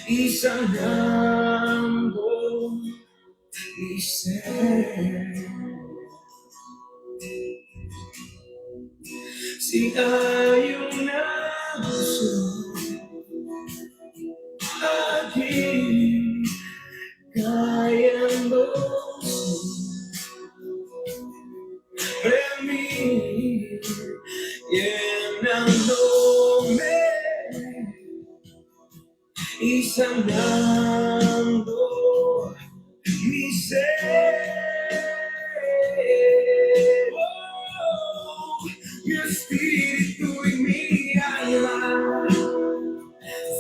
y sanando mi ser. Si hay una razón aquí cayendo sobre mí, llenándome y sanando mi ser. Oh, mi espíritu y mi alma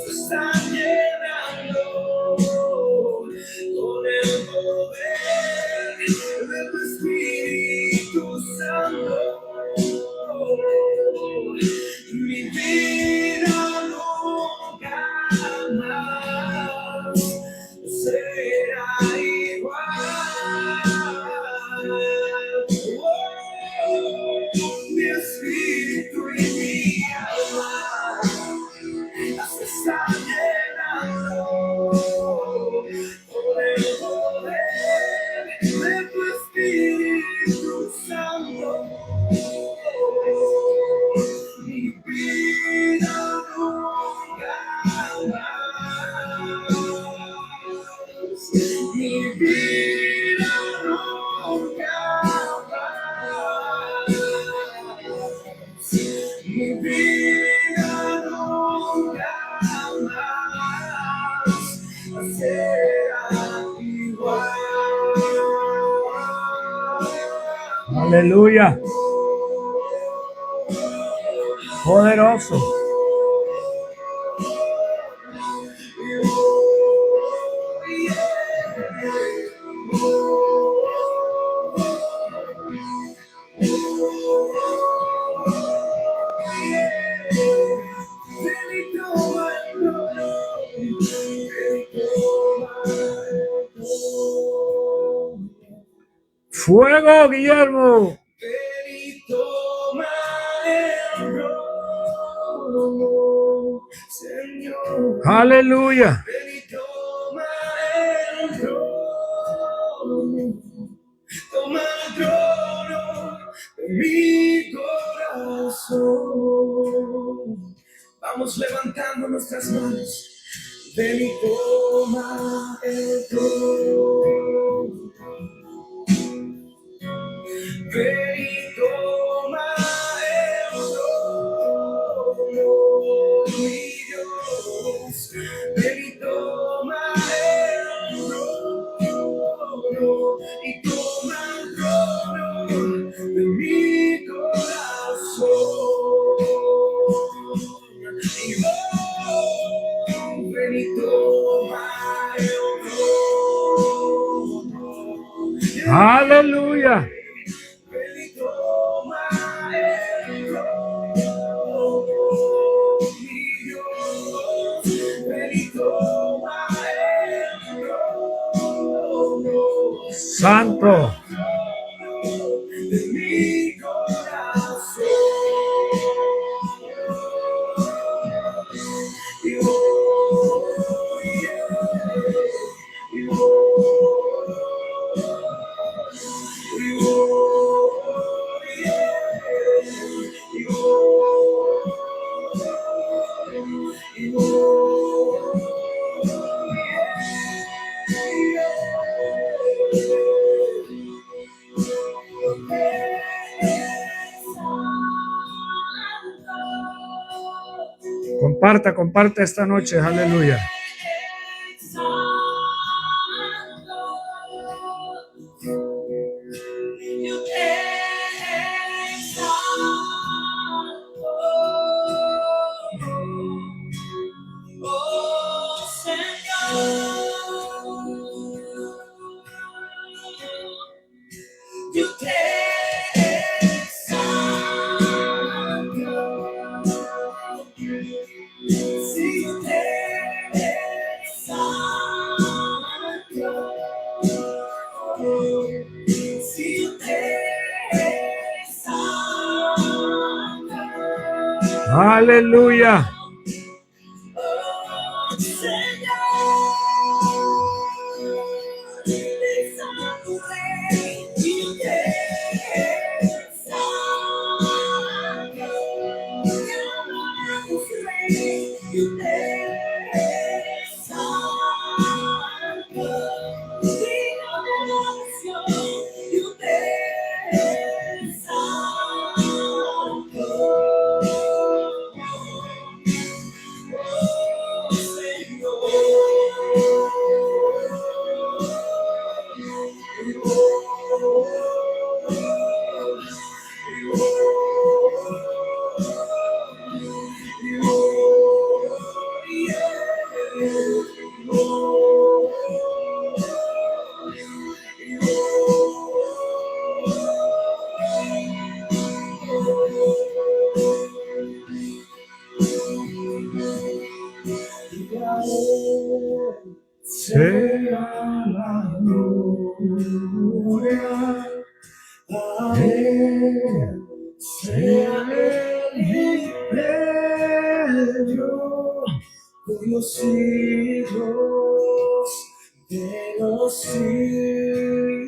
se están llenando con el poder de tu Espíritu Santo. Mi vida nunca más será igual. Oh, mi espíritu y mi alma se están llenando con el poder de tu Espíritu Santo. Mi vida nunca más, mi vida nunca más, mi vida nunca más será igual. Aleluya. Poderoso. Fuego, Guillermo. Aleluya. Toma el trono de mi corazón. Vamos levantando nuestras manos. Ven y toma el trono. Ven y toma el trono, mi Dios. Ven y toma el trono y toma el trono de mi corazón. Y ven y toma el trono. Aleluya. Ven y toma el trono, mi Dios. Ven y toma el trono. Santo. De mi corazón. Comparta esta noche, aleluya. Yo te exalto, si yo te exalto, si yo te exalto, Aleluya. oh Señor. Sea la gloria, a Él sea el imperio por los siglos de los siglos.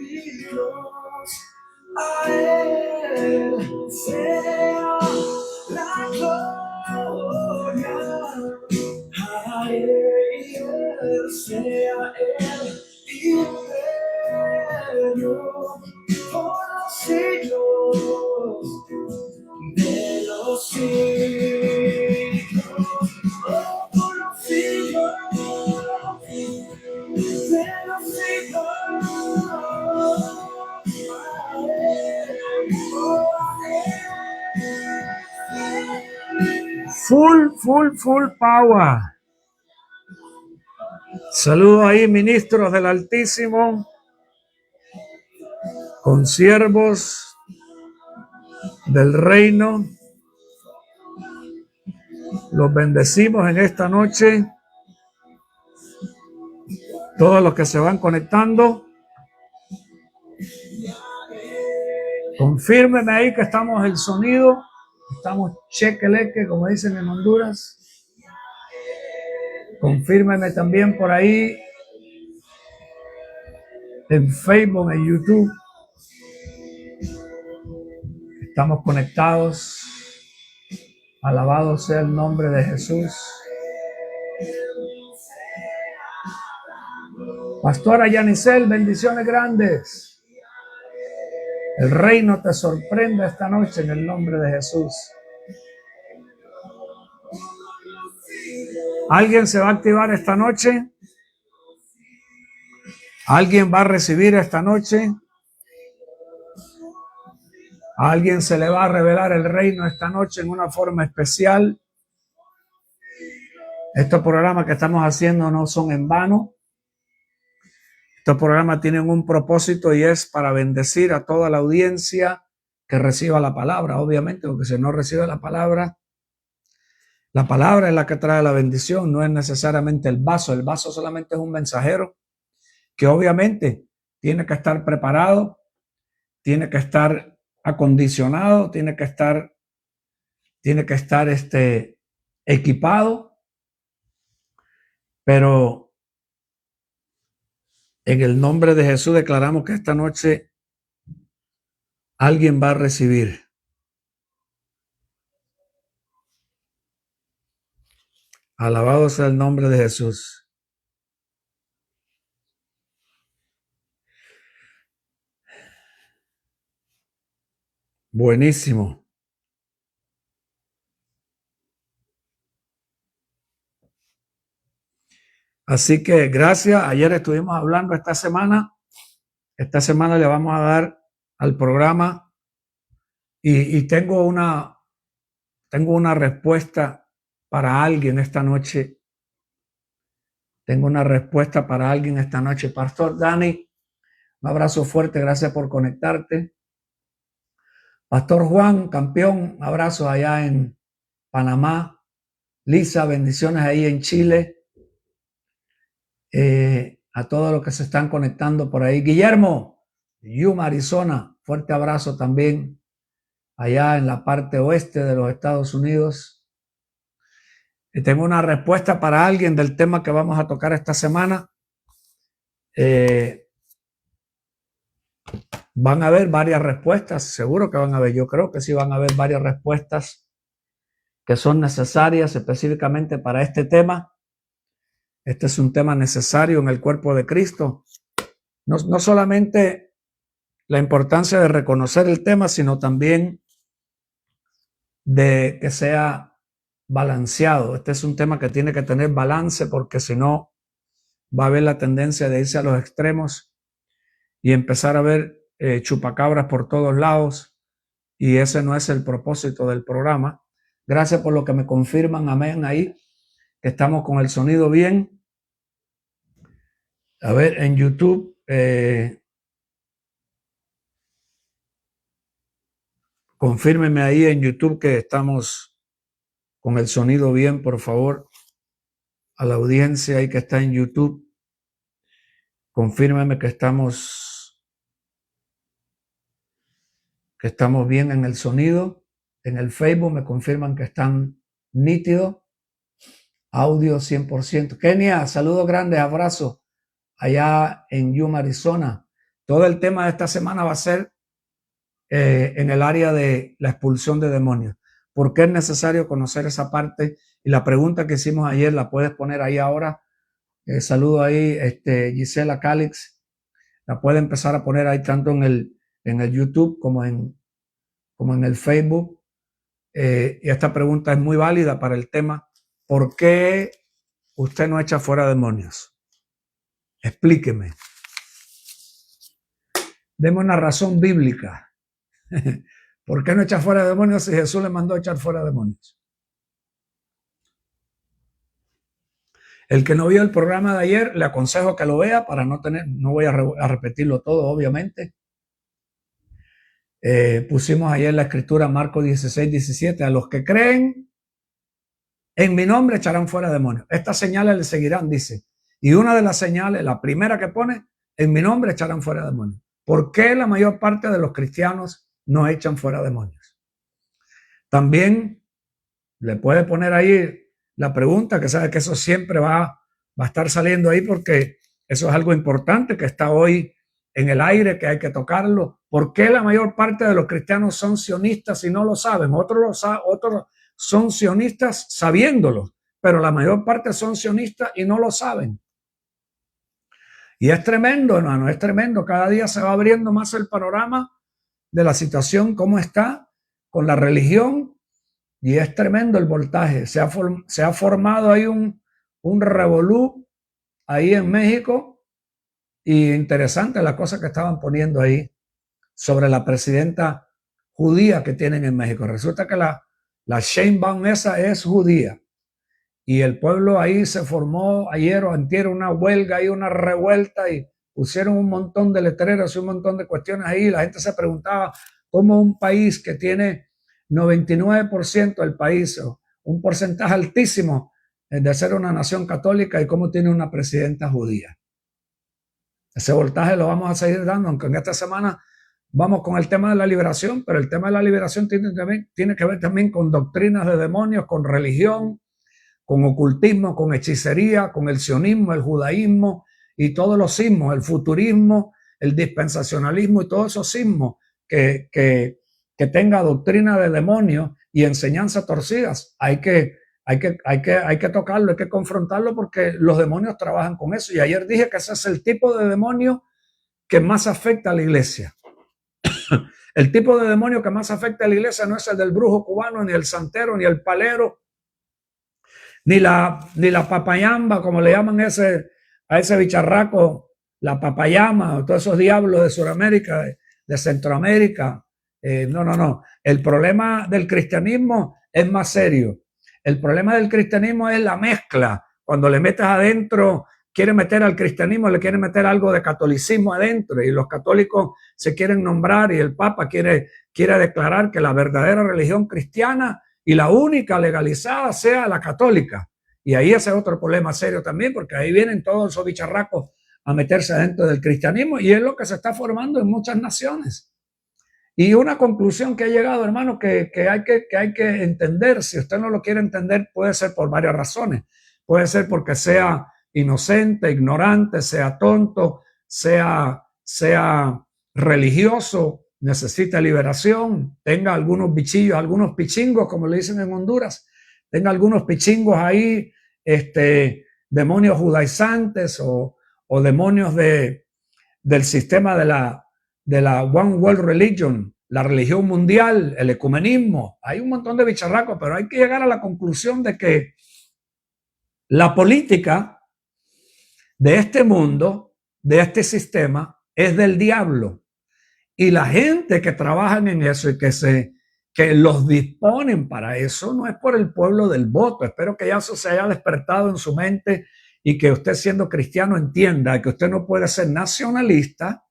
A Él sea la gloria, a Él sea el imperio por los siglos de los siglos. Oh, por los siglos de los siglos. Full power. Saludos ahí, ministros del Altísimo, consiervos del reino. Los bendecimos en esta noche. Todos los que se van conectando, confírmenme ahí que estamos el sonido. Estamos chequeleque, como dicen en Honduras. Confírmenme también por ahí en Facebook, en YouTube. Estamos conectados. Alabado sea el nombre de Jesús. Pastora Yanisel, bendiciones grandes. El reino te sorprenda esta noche en el nombre de Jesús. ¿Alguien se va a activar esta noche? ¿Alguien va a recibir esta noche? ¿A alguien se le va a revelar el reino esta noche en una forma especial? Estos programas que estamos haciendo no son en vano. Estos programas tienen un propósito y es para bendecir a toda la audiencia que reciba la palabra, obviamente, porque si no recibe la palabra es la que trae la bendición, no es necesariamente el vaso solamente es un mensajero que obviamente tiene que estar preparado, tiene que estar acondicionado, tiene que estar equipado, pero en el nombre de Jesús declaramos que esta noche alguien va a recibir. Alabado sea el nombre de Jesús. Buenísimo. Así que gracias. Ayer estuvimos hablando esta semana. Esta semana le vamos a dar al programa y tengo una respuesta para alguien esta noche. Tengo una respuesta para alguien esta noche. Pastor Dani, un abrazo fuerte. Gracias por conectarte. Pastor Juan, campeón, abrazo allá en Panamá. Lisa, bendiciones ahí en Chile. A todos los que se están conectando por ahí. Guillermo, Yuma, Arizona, fuerte abrazo también allá en la parte oeste de los Estados Unidos. Y tengo una respuesta para alguien del tema que vamos a tocar esta semana. Van a haber varias respuestas, seguro que van a haber, yo creo que sí van a haber varias respuestas que son necesarias específicamente para este tema. Este es un tema necesario en el cuerpo de Cristo. No solamente la importancia de reconocer el tema, sino también de que sea balanceado. Este es un tema que tiene que tener balance, porque si no va a haber la tendencia de irse a los extremos y empezar a ver chupacabras por todos lados, y ese no es el propósito del programa. Gracias por lo que me confirman, amén, ahí, que estamos con el sonido bien. A ver, en YouTube, confírmenme ahí en YouTube que estamos con el sonido bien, por favor. A la audiencia ahí que está en YouTube, confírmenme que estamos bien en el sonido. En el Facebook me confirman que están nítidos. Audio 100%. Kenia, saludos grandes, abrazos allá en Yuma, Arizona. Todo el tema de esta semana va a ser en el área de la expulsión de demonios. ¿Por qué es necesario conocer esa parte? Y la pregunta que hicimos ayer la puedes poner ahí ahora. Saludo ahí, Gisela Calix. La puede empezar a poner ahí tanto en el YouTube como en el Facebook. Y esta pregunta es muy válida para el tema. ¿Por qué usted no echa fuera demonios? Explíqueme. Deme una razón bíblica. ¿Por qué no echa fuera demonios si Jesús le mandó a echar fuera demonios? El que no vio el programa de ayer, le aconsejo que lo vea para no voy a repetirlo todo, obviamente. Pusimos ayer la escritura, Marcos 16, 17. A los que creen en mi nombre echarán fuera demonios. Estas señales le seguirán, dice. Y una de las señales, la primera que pone, en mi nombre echarán fuera demonios. ¿Por qué la mayor parte de los cristianos no echan fuera demonios? También le puede poner ahí la pregunta, que sabe que eso siempre va a estar saliendo ahí, porque eso es algo importante que está hoy en el aire, que hay que tocarlo. ¿Por qué la mayor parte de los cristianos son sionistas y no lo saben? Otros son sionistas sabiéndolo, pero la mayor parte son sionistas y no lo saben. Y es tremendo, hermano, es tremendo. Cada día se va abriendo más el panorama de la situación, cómo está con la religión, y es tremendo el voltaje. Se ha formado ahí un revolú ahí en México, y interesante la cosa que estaban poniendo ahí sobre la presidenta judía que tienen en México. Resulta que la Sheinbaum esa es judía, y el pueblo ahí se formó ayer o antier una huelga y una revuelta, y pusieron un montón de letreros y un montón de cuestiones ahí. La gente se preguntaba cómo un país que tiene 99% del país, un porcentaje altísimo de ser una nación católica, y cómo tiene una presidenta judía. Ese voltaje lo vamos a seguir dando, aunque en esta semana vamos con el tema de la liberación, pero el tema de la liberación tiene que ver también con doctrinas de demonios, con religión, con ocultismo, con hechicería, con el sionismo, el judaísmo y todos los sismos, el futurismo, el dispensacionalismo y todos esos sismos que tenga doctrina de demonios y enseñanzas torcidas. Hay que tocarlo, hay que confrontarlo, porque los demonios trabajan con eso. Y ayer dije que ese es el tipo de demonio que más afecta a la iglesia. El tipo de demonio que más afecta a la iglesia no es el del brujo cubano, ni el santero, ni el palero, ni la papayamba, como le llaman a ese bicharraco, la papayama, o todos esos diablos de Sudamérica, de Centroamérica. No. El problema del cristianismo es más serio. El problema del cristianismo es la mezcla. Cuando le metes adentro, quiere meter al cristianismo, le quiere meter algo de catolicismo adentro, y los católicos se quieren nombrar, y el Papa quiere declarar que la verdadera religión cristiana y la única legalizada sea la católica. Y ahí ese es otro problema serio también, porque ahí vienen todos esos bicharracos a meterse dentro del cristianismo, y es lo que se está formando en muchas naciones. Y una conclusión que ha llegado, hermano, que hay que entender. Si usted no lo quiere entender, puede ser por varias razones. Puede ser porque sea inocente, ignorante, sea tonto, sea religioso, necesita liberación, tenga algunos bichillos, algunos pichingos, como le dicen en Honduras, tenga algunos pichingos ahí, demonios judaizantes o demonios del sistema de la One World Religion, la religión mundial, el ecumenismo. Hay un montón de bicharracos, pero hay que llegar a la conclusión de que la política de este mundo, de este sistema, es del diablo. Y la gente que trabajan en eso y que los disponen para eso, no es por el pueblo del voto. Espero que ya eso se haya despertado en su mente y que usted, siendo cristiano, entienda que usted no puede ser nacionalista,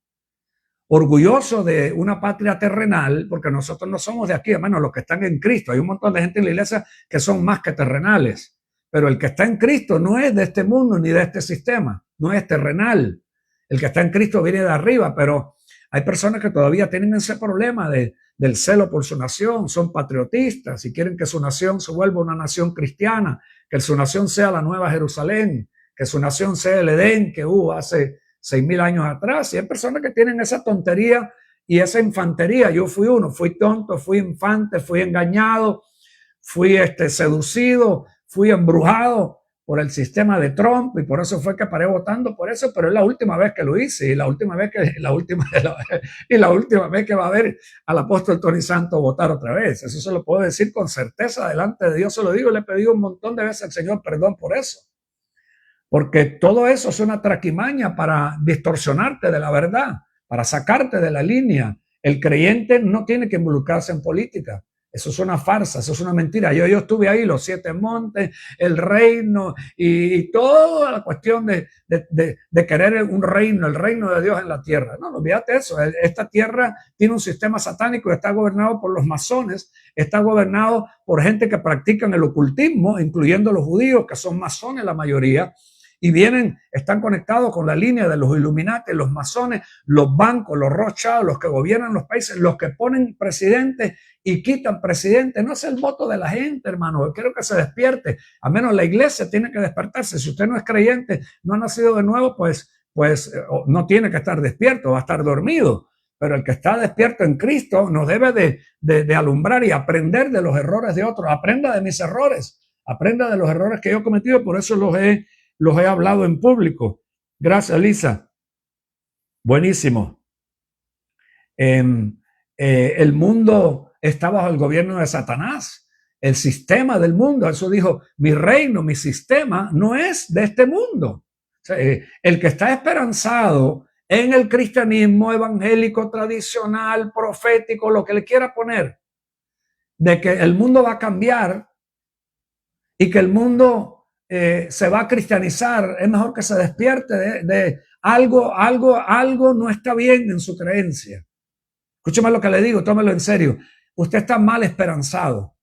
orgulloso de una patria terrenal, porque nosotros no somos de aquí, a menos los que están en Cristo. Hay un montón de gente en la iglesia que son más que terrenales, pero el que está en Cristo no es de este mundo ni de este sistema, no es terrenal. El que está en Cristo viene de arriba, pero hay personas que todavía tienen ese problema del celo por su nación, son patriotistas y quieren que su nación se vuelva una nación cristiana, que su nación sea la Nueva Jerusalén, que su nación sea el Edén que hubo hace 6,000 años atrás. Y hay personas que tienen esa tontería y esa infantería. Yo fui uno, fui tonto, fui infante, fui engañado, fui seducido, fui embrujado por el sistema de Trump y por eso fue que paré votando por eso, pero es la última vez que lo hice y la última vez que va a ver al apóstol Tony Santos votar otra vez. Eso se lo puedo decir con certeza delante de Dios, se lo digo, le he pedido un montón de veces al Señor perdón por eso. Porque todo eso es una traquimaña para distorsionarte de la verdad, para sacarte de la línea. El creyente no tiene que involucrarse en política. Eso es una farsa, eso es una mentira. Yo estuve ahí, los 7 montes, el reino y toda la cuestión de querer un reino, el reino de Dios en la tierra. No, olvídate eso. Esta tierra tiene un sistema satánico y está gobernado por los masones, está gobernado por gente que practican el ocultismo, incluyendo los judíos, que son masones la mayoría. Y están conectados con la línea de los Illuminati, los masones, los bancos, los Rothschild, los que gobiernan los países, los que ponen presidentes y quitan presidentes. No es el voto de la gente, hermano. Yo quiero que se despierte. A menos la iglesia tiene que despertarse. Si usted no es creyente, no ha nacido de nuevo, pues no tiene que estar despierto, va a estar dormido. Pero el que está despierto en Cristo nos debe de alumbrar y aprender de los errores de otros. Aprenda de mis errores. Aprenda de los errores que yo he cometido. Por eso los he hablado en público. Gracias, Lisa. Buenísimo. El mundo está bajo el gobierno de Satanás. El sistema del mundo, eso dijo, mi reino, mi sistema no es de este mundo. O sea, el que está esperanzado en el cristianismo evangélico, tradicional, profético, lo que le quiera poner, de que el mundo va a cambiar y que el mundo se va a cristianizar, es mejor que se despierte de algo no está bien en su creencia. Escúcheme lo que le digo, tómelo en serio. Usted está mal esperanzado.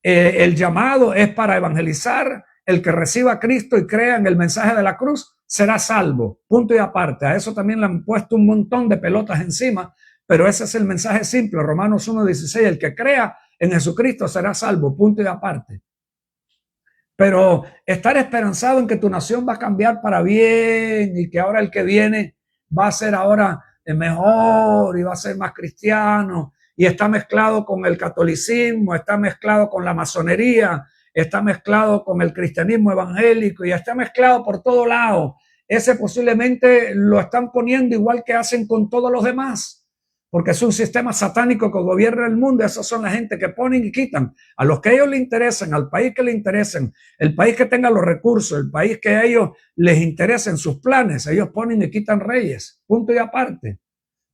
El llamado es para evangelizar. El que reciba a Cristo y crea en el mensaje de la cruz será salvo. Punto y aparte. A eso también le han puesto un montón de pelotas encima, pero ese es el mensaje simple. Romanos 1:16, el que crea en Jesucristo será salvo. Punto y aparte. Pero estar esperanzado en que tu nación va a cambiar para bien y que ahora el que viene va a ser ahora mejor y va a ser más cristiano y está mezclado con el catolicismo, está mezclado con la masonería, está mezclado con el cristianismo evangélico y está mezclado por todo lado. Ese posiblemente lo están poniendo igual que hacen con todos los demás. Porque es un sistema satánico que gobierna el mundo. Esas son la gente que ponen y quitan. A los que a ellos les interesen, al país que les interesen, el país que tenga los recursos, el país que a ellos les interesen sus planes, ellos ponen y quitan reyes. Punto y aparte.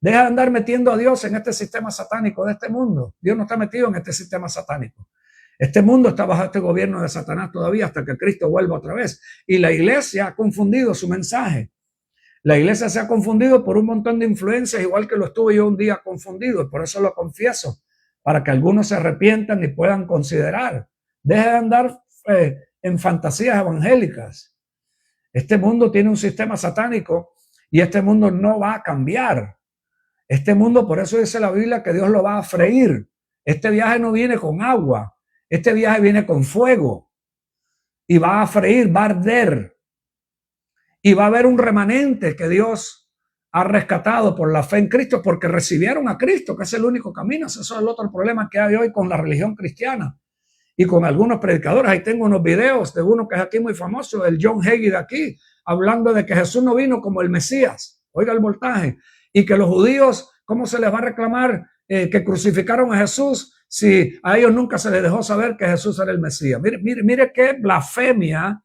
Deja de andar metiendo a Dios en este sistema satánico de este mundo. Dios no está metido en este sistema satánico. Este mundo está bajo este gobierno de Satanás todavía hasta que Cristo vuelva otra vez. Y la iglesia ha confundido su mensaje. La iglesia se ha confundido por un montón de influencias, igual que lo estuve yo un día confundido, y por eso lo confieso, para que algunos se arrepientan y puedan considerar. Deje de andar en fantasías evangélicas. Este mundo tiene un sistema satánico y este mundo no va a cambiar. Este mundo, por eso dice la Biblia que Dios lo va a freír. Este viaje no viene con agua, este viaje viene con fuego y va a freír, va a arder. Y va a haber un remanente que Dios ha rescatado por la fe en Cristo, porque recibieron a Cristo, que es el único camino. Ese es el otro problema que hay hoy con la religión cristiana. y con algunos predicadores. Ahí tengo unos videos de uno que es aquí muy famoso, el John Hagee de aquí, hablando de que Jesús no vino como el Mesías. Oiga el voltaje. Y que los judíos, ¿cómo se les va a reclamar que crucificaron a Jesús si a ellos nunca se les dejó saber que Jesús era el Mesías? Mire qué blasfemia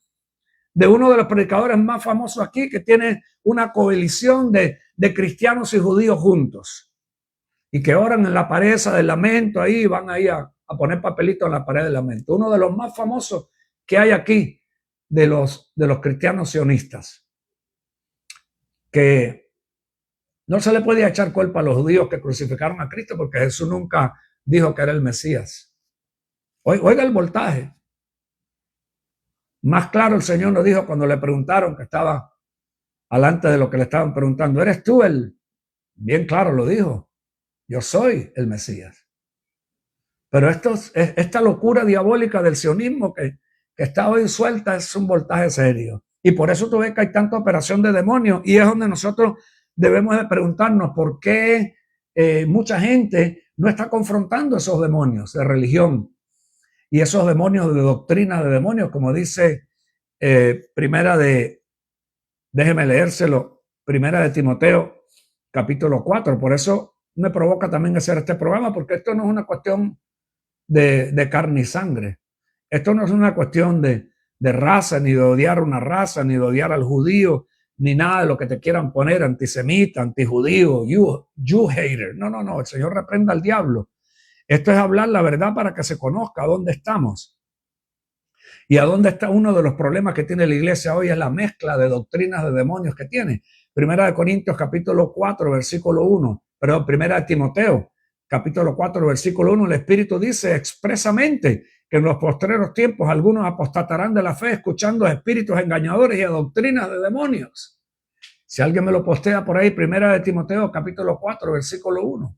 de uno de los predicadores más famosos aquí, que tiene una coalición de cristianos y judíos juntos y que oran en la pared esa del lamento, ahí van ahí a poner papelitos en la pared del lamento. Uno de los más famosos que hay aquí de los cristianos sionistas, que no se le podía echar culpa a los judíos que crucificaron a Cristo porque Jesús nunca dijo que era el Mesías. Oiga el voltaje. Más claro el Señor nos dijo cuando le preguntaron, que estaba alante de lo que le estaban preguntando, ¿eres tú el? Bien claro lo dijo, yo soy el Mesías. Pero esta locura diabólica del sionismo que está hoy suelta es un voltaje serio. Y por eso tú ves que hay tanta operación de demonios, y es donde nosotros debemos de preguntarnos por qué mucha gente no está confrontando esos demonios de religión y esos demonios de doctrina de demonios, como dice déjeme leérselo, primera de Timoteo, capítulo 4. Por eso me provoca también hacer este programa, porque esto no es una cuestión de carne y sangre. Esto no es una cuestión de raza, ni de odiar una raza, ni de odiar al judío, ni nada de lo que te quieran poner, antisemita, antijudío, you hater. No, el Señor reprenda al diablo. Esto es hablar la verdad para que se conozca dónde estamos. Y a dónde está uno de los problemas que tiene la iglesia hoy, es la mezcla de doctrinas de demonios que tiene. Primera de Corintios, capítulo 4, versículo 1. Perdón, primera de Timoteo, capítulo 4, versículo 1. El Espíritu dice expresamente que en los postreros tiempos algunos apostatarán de la fe, escuchando a espíritus engañadores y a doctrinas de demonios. Si alguien me lo postea por ahí, primera de Timoteo, capítulo 4, versículo 1.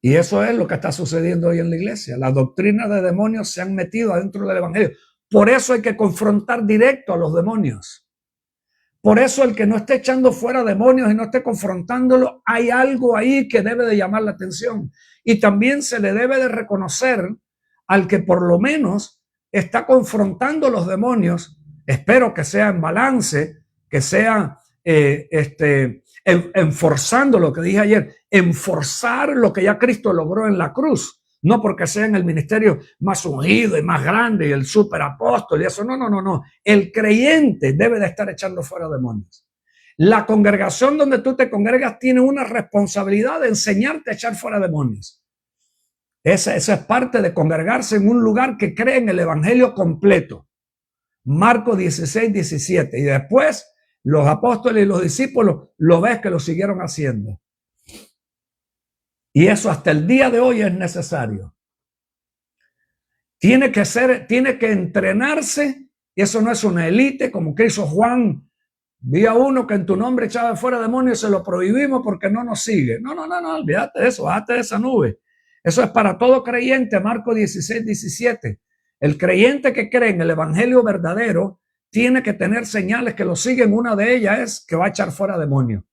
Y eso es lo que está sucediendo hoy en la iglesia. Las doctrinas de demonios se han metido adentro del evangelio. Por eso hay que confrontar directo a los demonios. Por eso el que no esté echando fuera demonios y no esté confrontándolo, hay algo ahí que debe de llamar la atención. Y también se le debe de reconocer al que por lo menos está confrontando los demonios. Espero que sea en balance, que sea enforzando lo que dije ayer, enforzar lo que ya Cristo logró en la cruz. No porque sea en el ministerio más ungido y más grande y el superapóstol y eso. No. El creyente debe de estar echando fuera demonios. La congregación donde tú te congregas tiene una responsabilidad de enseñarte a echar fuera demonios. Esa es parte de congregarse en un lugar que cree en el evangelio completo. Marcos 16, 17. Y después los apóstoles y los discípulos lo ves que lo siguieron haciendo. Y eso hasta el día de hoy es necesario. Tiene que entrenarse, y eso no es una élite como que hizo Juan. Vi a uno que en tu nombre echaba fuera demonios, se lo prohibimos porque no nos sigue. No, olvídate de eso, bájate de esa nube. Eso es para todo creyente, Marcos 16, 17. El creyente que cree en el evangelio verdadero tiene que tener señales que lo siguen. Una de ellas es que va a echar fuera demonios.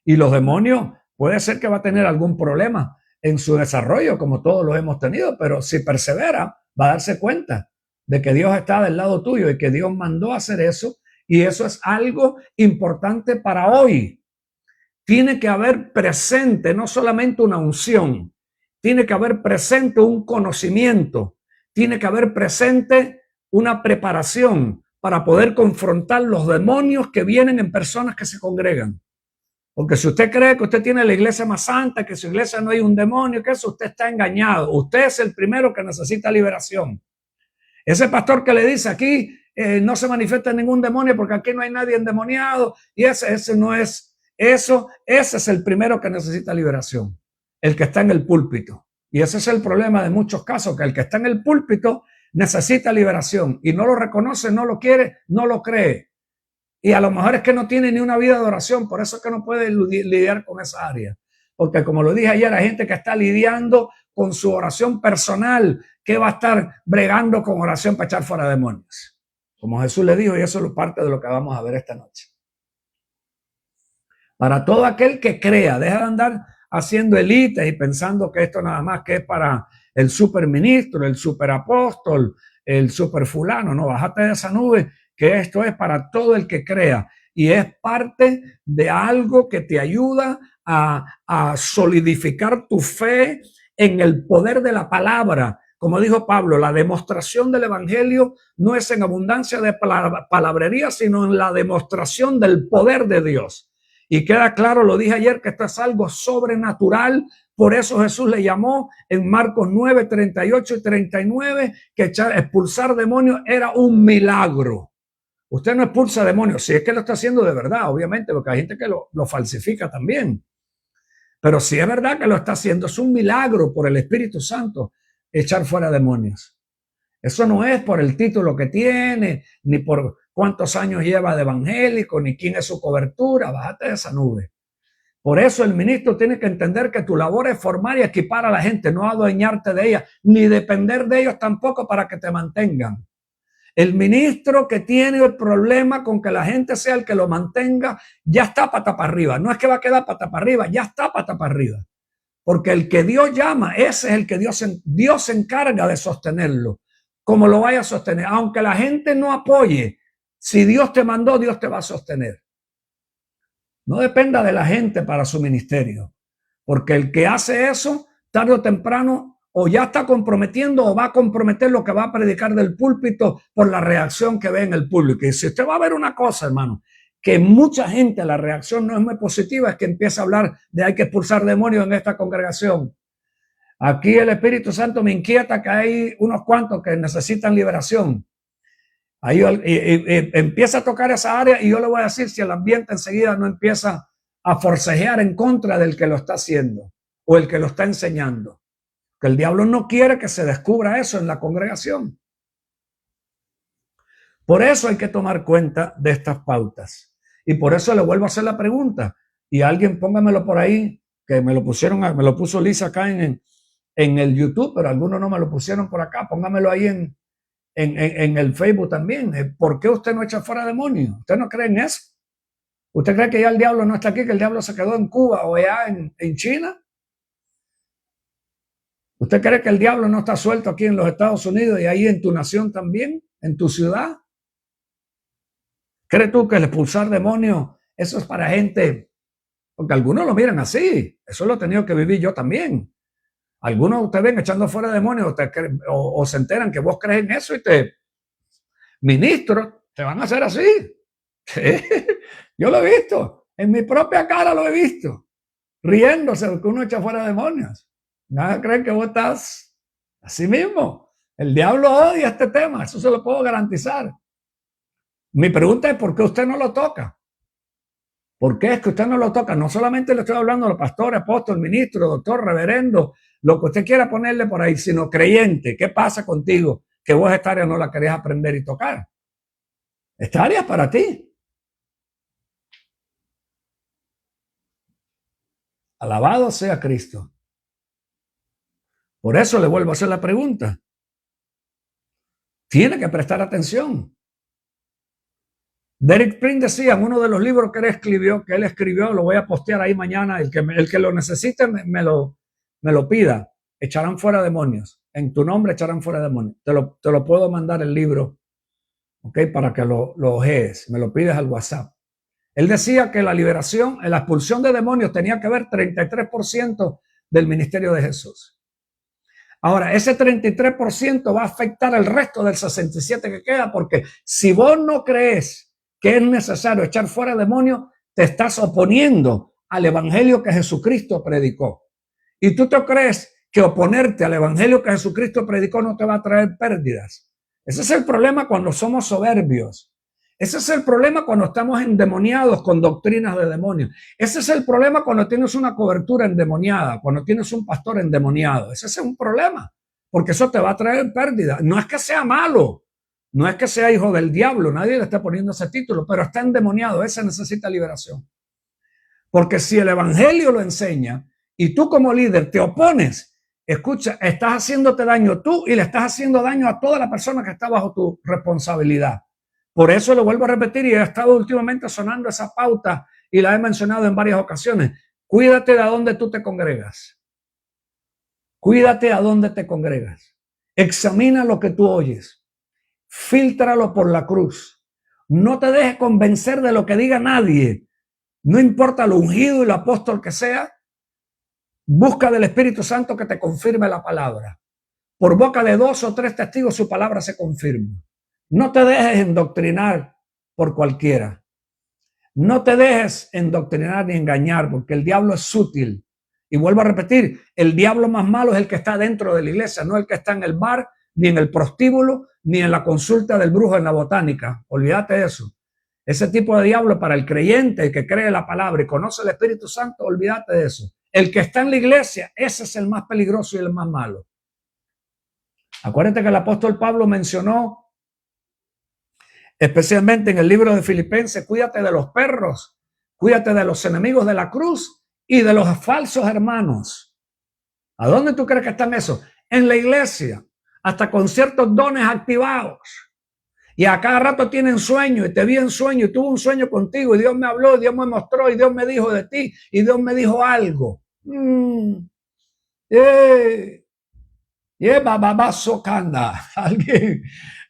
Y los demonios puede ser que va a tener algún problema en su desarrollo, como todos los hemos tenido, pero si persevera, va a darse cuenta de que Dios está del lado tuyo y que Dios mandó a hacer eso, y eso es algo importante para hoy. Tiene que haber presente no solamente una unción, tiene que haber presente un conocimiento, tiene que haber presente una preparación para poder confrontar los demonios que vienen en personas que se congregan. Porque si usted cree que usted tiene la iglesia más santa, que su iglesia no hay un demonio, que eso, usted está engañado. Usted es el primero que necesita liberación. Ese pastor que le dice aquí no se manifiesta ningún demonio porque aquí no hay nadie endemoniado, y ese no es eso. Ese es el primero que necesita liberación, el que está en el púlpito. Y ese es el problema de muchos casos, que el que está en el púlpito necesita liberación y no lo reconoce, no lo quiere, no lo cree. Y a lo mejor es que no tiene ni una vida de oración, por eso es que no puede lidiar con esa área. Porque como lo dije ayer, hay gente que está lidiando con su oración personal, que va a estar bregando con oración para echar fuera demonios. Como Jesús le dijo, y eso es parte de lo que vamos a ver esta noche. Para todo aquel que crea, deja de andar haciendo élites y pensando que esto nada más que es para el superministro, el superapóstol, el superfulano. No, bájate de esa nube, que esto es para todo el que crea y es parte de algo que te ayuda a solidificar tu fe en el poder de la palabra. Como dijo Pablo, la demostración del evangelio no es en abundancia de palabrería, sino en la demostración del poder de Dios. Y queda claro, lo dije ayer, que esto es algo sobrenatural. Por eso Jesús le llamó en Marcos 9, 38 y 39, que expulsar demonios era un milagro. Usted no expulsa demonios, si es que lo está haciendo de verdad, obviamente, porque hay gente que lo falsifica también. Pero si es verdad que lo está haciendo, es un milagro por el Espíritu Santo echar fuera demonios. Eso no es por el título que tiene, ni por cuántos años lleva de evangélico, ni quién es su cobertura. Bájate de esa nube. Por eso el ministro tiene que entender que tu labor es formar y equipar a la gente, no adueñarte de ella, ni depender de ellos tampoco para que te mantengan. El ministro que tiene el problema con que la gente sea el que lo mantenga, ya está pata para arriba. No es que va a quedar pata para arriba, ya está pata para arriba. Porque el que Dios llama, ese es el que Dios se encarga de sostenerlo, como lo vaya a sostener. Aunque la gente no apoye, si Dios te mandó, Dios te va a sostener. No dependa de la gente para su ministerio, porque el que hace eso, tarde o temprano, o ya está comprometiendo o va a comprometer lo que va a predicar del púlpito por la reacción que ve en el público. Y si usted va a ver una cosa, hermano, que mucha gente la reacción no es muy positiva, es que empieza a hablar de hay que expulsar demonios en esta congregación. Aquí el Espíritu Santo me inquieta que hay unos cuantos que necesitan liberación. Ahí empieza a tocar esa área y yo le voy a decir si el ambiente enseguida no empieza a forcejear en contra del que lo está haciendo o el que lo está enseñando. Que el diablo no quiere que se descubra eso en la congregación. Por eso hay que tomar cuenta de estas pautas. Y por eso le vuelvo a hacer la pregunta. Y alguien póngamelo por ahí, que me lo puso Lisa acá en el YouTube, pero algunos no me lo pusieron por acá. Póngamelo ahí en el Facebook también. ¿Por qué usted no echa fuera demonios? ¿Usted no cree en eso? ¿Usted cree que ya el diablo no está aquí, que el diablo se quedó en Cuba o allá en China? ¿Usted cree que el diablo no está suelto aquí en los Estados Unidos y ahí en tu nación también, en tu ciudad? ¿Crees tú que el expulsar demonios, eso es para gente? Porque algunos lo miran así. Eso lo he tenido que vivir yo también. Algunos de ustedes ven echando fuera demonios o se enteran que vos crees en eso y ministros te van a hacer así. Yo lo he visto. En mi propia cara lo he visto. Riéndose de que uno echa fuera demonios. Nada creen que vos estás así mismo. El diablo odia este tema. Eso se lo puedo garantizar. Mi pregunta es ¿por qué usted no lo toca? ¿Por qué es que usted no lo toca? No solamente le estoy hablando a los pastores, apóstol, ministro, doctor, reverendo, lo que usted quiera ponerle por ahí, sino creyente. ¿Qué pasa contigo? Que vos esta área no la querés aprender y tocar. Esta área es para ti. Alabado sea Cristo. Por eso le vuelvo a hacer la pregunta. Tiene que prestar atención. Derek Prince decía en uno de los libros que él escribió, lo voy a postear ahí mañana, el que lo necesite me lo pida, echarán fuera demonios, en tu nombre echarán fuera demonios, te lo puedo mandar el libro, ¿ok? Para que lo ojees, me lo pides al WhatsApp. Él decía que la liberación, la expulsión de demonios tenía que ver 33% del ministerio de Jesús. Ahora, ese 33% va a afectar el resto del 67% que queda, porque si vos no crees que es necesario echar fuera demonios, te estás oponiendo al evangelio que Jesucristo predicó. Y tú te crees que oponerte al evangelio que Jesucristo predicó no te va a traer pérdidas. Ese es el problema cuando somos soberbios. Ese es el problema cuando estamos endemoniados con doctrinas de demonios. Ese es el problema cuando tienes una cobertura endemoniada, cuando tienes un pastor endemoniado. Ese es un problema, porque eso te va a traer pérdida. No es que sea malo, no es que sea hijo del diablo, nadie le está poniendo ese título, pero está endemoniado, ese necesita liberación. Porque si el evangelio lo enseña y tú como líder te opones, escucha, estás haciéndote daño tú y le estás haciendo daño a toda la persona que está bajo tu responsabilidad. Por eso lo vuelvo a repetir y he estado últimamente sonando esa pauta y la he mencionado en varias ocasiones. Cuídate de a dónde tú te congregas. Cuídate a dónde te congregas. Examina lo que tú oyes. Fíltralo por la cruz. No te dejes convencer de lo que diga nadie. No importa lo ungido y lo apóstol que sea. Busca del Espíritu Santo que te confirme la palabra. Por boca de 2 o 3 testigos su palabra se confirma. No te dejes endoctrinar por cualquiera. No te dejes endoctrinar ni engañar, porque el diablo es sutil. Y vuelvo a repetir, el diablo más malo es el que está dentro de la iglesia, no el que está en el bar, ni en el prostíbulo, ni en la consulta del brujo en la botánica. Olvídate de eso. Ese tipo de diablo para el creyente que cree la palabra y conoce el Espíritu Santo, olvídate de eso. El que está en la iglesia, ese es el más peligroso y el más malo. Acuérdate que el apóstol Pablo mencionó, especialmente en el libro de Filipenses, cuídate de los perros, cuídate de los enemigos de la cruz y de los falsos hermanos. ¿A dónde tú crees que están esos? En la iglesia, hasta con ciertos dones activados. Y a cada rato tienen sueño, y te vi en sueño, y tuve un sueño contigo, y Dios me habló, y Dios me mostró, y Dios me dijo de ti, y Dios me dijo algo.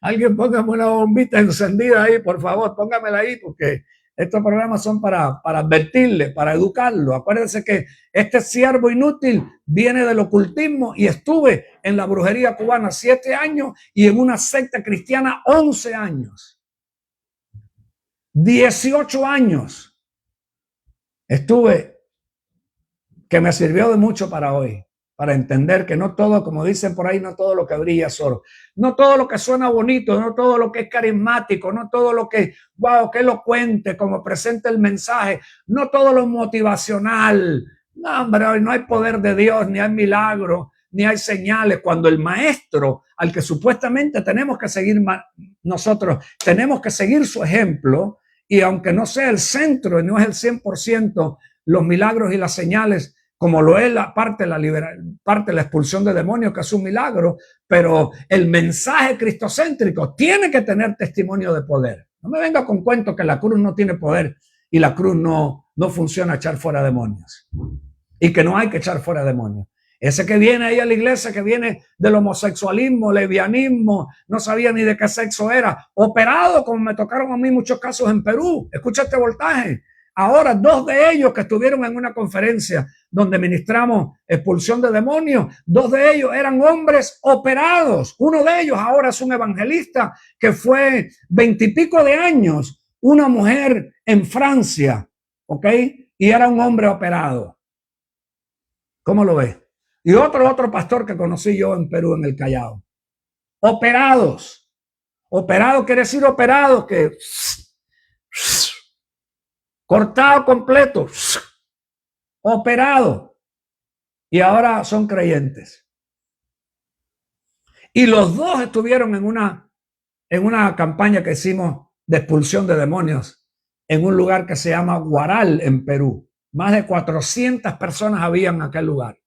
Alguien póngame una bombita encendida ahí, por favor, póngamela ahí, porque estos programas son para advertirle, para educarlo. Acuérdense que este siervo inútil viene del ocultismo y estuve en la brujería cubana 7 años y en una secta cristiana 11 años. 18 años estuve, que me sirvió de mucho para hoy, para entender que no todo, como dicen por ahí, no todo lo que brilla es oro, no todo lo que suena bonito, no todo lo que es carismático, no todo lo que, wow, que elocuente, como presenta el mensaje, no todo lo motivacional. No, hombre, no hay poder de Dios, ni hay milagro, ni hay señales. Cuando el maestro, al que supuestamente tenemos que seguir nosotros, tenemos que seguir su ejemplo, y aunque no sea el centro, no es el 100%, los milagros y las señales, como lo es la parte de la expulsión de demonios, que es un milagro, pero el mensaje cristocéntrico tiene que tener testimonio de poder. No me venga con cuento que la cruz no tiene poder y la cruz no funciona a echar fuera demonios, y que no hay que echar fuera demonios. Ese que viene ahí a la iglesia, que viene del homosexualismo, lesbianismo, no sabía ni de qué sexo era, operado, como me tocaron a mí muchos casos en Perú. Escucha este voltaje. Ahora 2 de ellos que estuvieron en una conferencia donde ministramos expulsión de demonios, 2 de ellos eran hombres operados. Uno de ellos ahora es un evangelista que fue 20 y pico de años, una mujer en Francia, ¿ok? Y era un hombre operado. ¿Cómo lo ves? Y otro pastor que conocí yo en Perú, en el Callao. Operados. Operado quiere decir operados que... cortado completo, operado, y ahora son creyentes. Y los 2 estuvieron en una campaña que hicimos de expulsión de demonios en un lugar que se llama Huaral, en Perú. Más de 400 personas había en aquel lugar.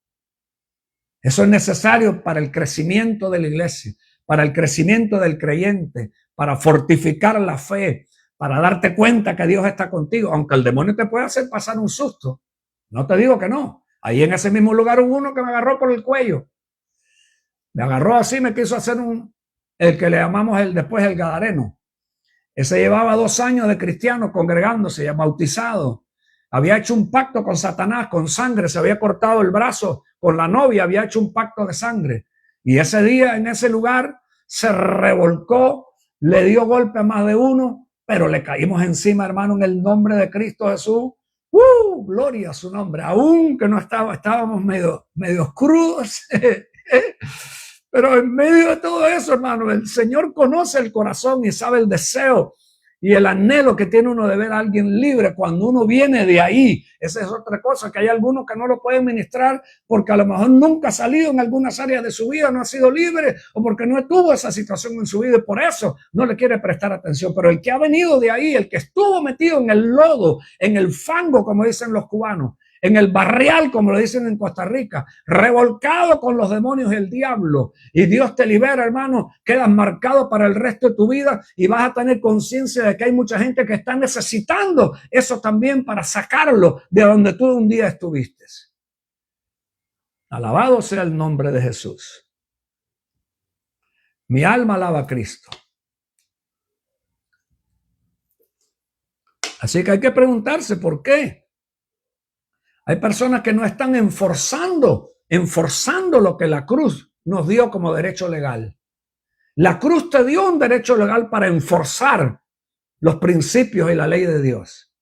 Eso es necesario para el crecimiento de la iglesia, para el crecimiento del creyente, para fortificar la fe, para darte cuenta que Dios está contigo, aunque el demonio te puede hacer pasar un susto. No te digo que no. Ahí en ese mismo lugar hubo uno que me agarró por el cuello. Me agarró así, me quiso hacer el que le llamamos después el gadareno. Ese llevaba 2 años de cristiano congregándose, ya bautizado. Había hecho un pacto con Satanás, con sangre, se había cortado el brazo con la novia, había hecho un pacto de sangre. Y ese día en ese lugar se revolcó, le dio golpe a más de uno, pero le caímos encima, hermano, en el nombre de Cristo Jesús. Gloria a su nombre. Aún que no estábamos medio crudos. Pero en medio de todo eso, hermano, el Señor conoce el corazón y sabe el deseo y el anhelo que tiene uno de ver a alguien libre cuando uno viene de ahí. Esa es otra cosa, que hay algunos que no lo pueden ministrar porque a lo mejor nunca ha salido en algunas áreas de su vida, no ha sido libre, o porque no tuvo esa situación en su vida y por eso no le quiere prestar atención. Pero el que ha venido de ahí, el que estuvo metido en el lodo, en el fango, como dicen los cubanos, en el barrial, como lo dicen en Costa Rica, revolcado con los demonios y el diablo, y Dios te libera, hermano, quedas marcado para el resto de tu vida y vas a tener conciencia de que hay mucha gente que está necesitando eso también para sacarlo de donde tú un día estuviste. Alabado sea el nombre de Jesús. Mi alma alaba a Cristo. Así que hay que preguntarse por qué. Hay personas que no están enforzando lo que la cruz nos dio como derecho legal. La cruz te dio un derecho legal para enforzar los principios y la ley de Dios.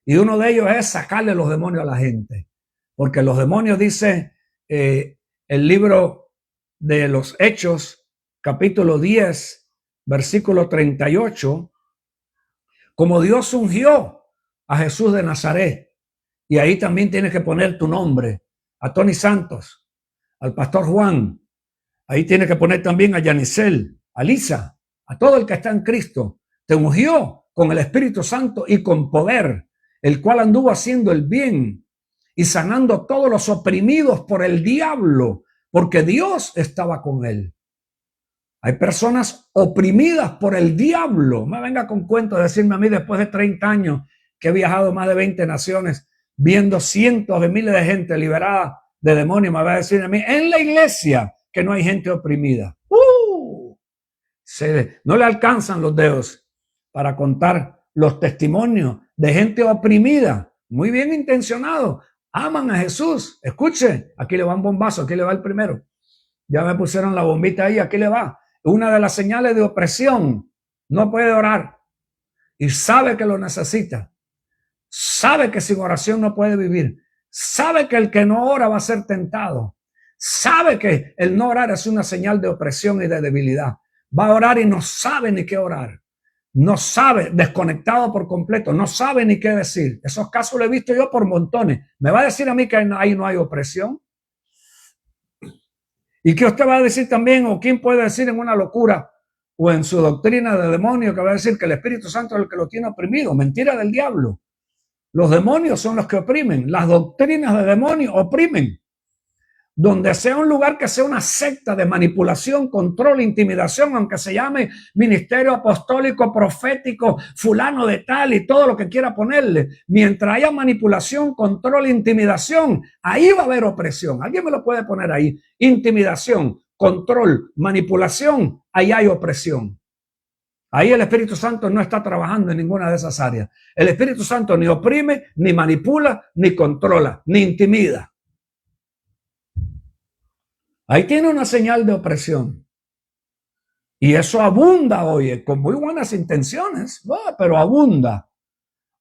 Y uno de ellos es sacarle los demonios a la gente. Porque los demonios, dice el libro de los Hechos, capítulo 10, versículo 38, como Dios ungió a Jesús de Nazaret. Y ahí también tienes que poner tu nombre, a Tony Santos, al pastor Juan. Ahí tienes que poner también a Yanisel, a Lisa, a todo el que está en Cristo. Te ungió con el Espíritu Santo y con poder, el cual anduvo haciendo el bien y sanando a todos los oprimidos por el diablo, porque Dios estaba con él. Hay personas oprimidas por el diablo. Me venga con cuentos de decirme a mí después de 30 años que he viajado más de 20 naciones, viendo cientos de miles de gente liberada de demonios, me va a decir a mí en la iglesia que no hay gente oprimida. No le alcanzan los dedos para contar los testimonios de gente oprimida, muy bien intencionado, aman a Jesús. Escuche, aquí le va un bombazo, aquí le va el primero. Ya me pusieron la bombita ahí, aquí le va. Una de las señales de opresión, no puede orar y sabe que lo necesita. Sabe que sin oración no puede vivir. Sabe que el que no ora va a ser tentado. Sabe que el no orar es una señal de opresión y de debilidad. Va a orar y no sabe ni qué orar. No sabe, desconectado por completo, no sabe ni qué decir. Esos casos los he visto yo por montones. ¿Me va a decir a mí que ahí no hay opresión? ¿Y qué usted va a decir también, o quién puede decir en una locura o en su doctrina de demonio que va a decir que el Espíritu Santo es el que lo tiene oprimido? Mentira del diablo. Los demonios son los que oprimen. Las doctrinas de demonios oprimen. Donde sea un lugar que sea una secta de manipulación, control, intimidación, aunque se llame ministerio apostólico, profético, fulano de tal y todo lo que quiera ponerle, mientras haya manipulación, control, intimidación, ahí va a haber opresión. ¿Alguien me lo puede poner ahí? Intimidación, control, manipulación, ahí hay opresión. Ahí el Espíritu Santo no está trabajando en ninguna de esas áreas. El Espíritu Santo ni oprime, ni manipula, ni controla, ni intimida. Ahí tiene una señal de opresión. Y eso abunda hoy, con muy buenas intenciones, pero abunda.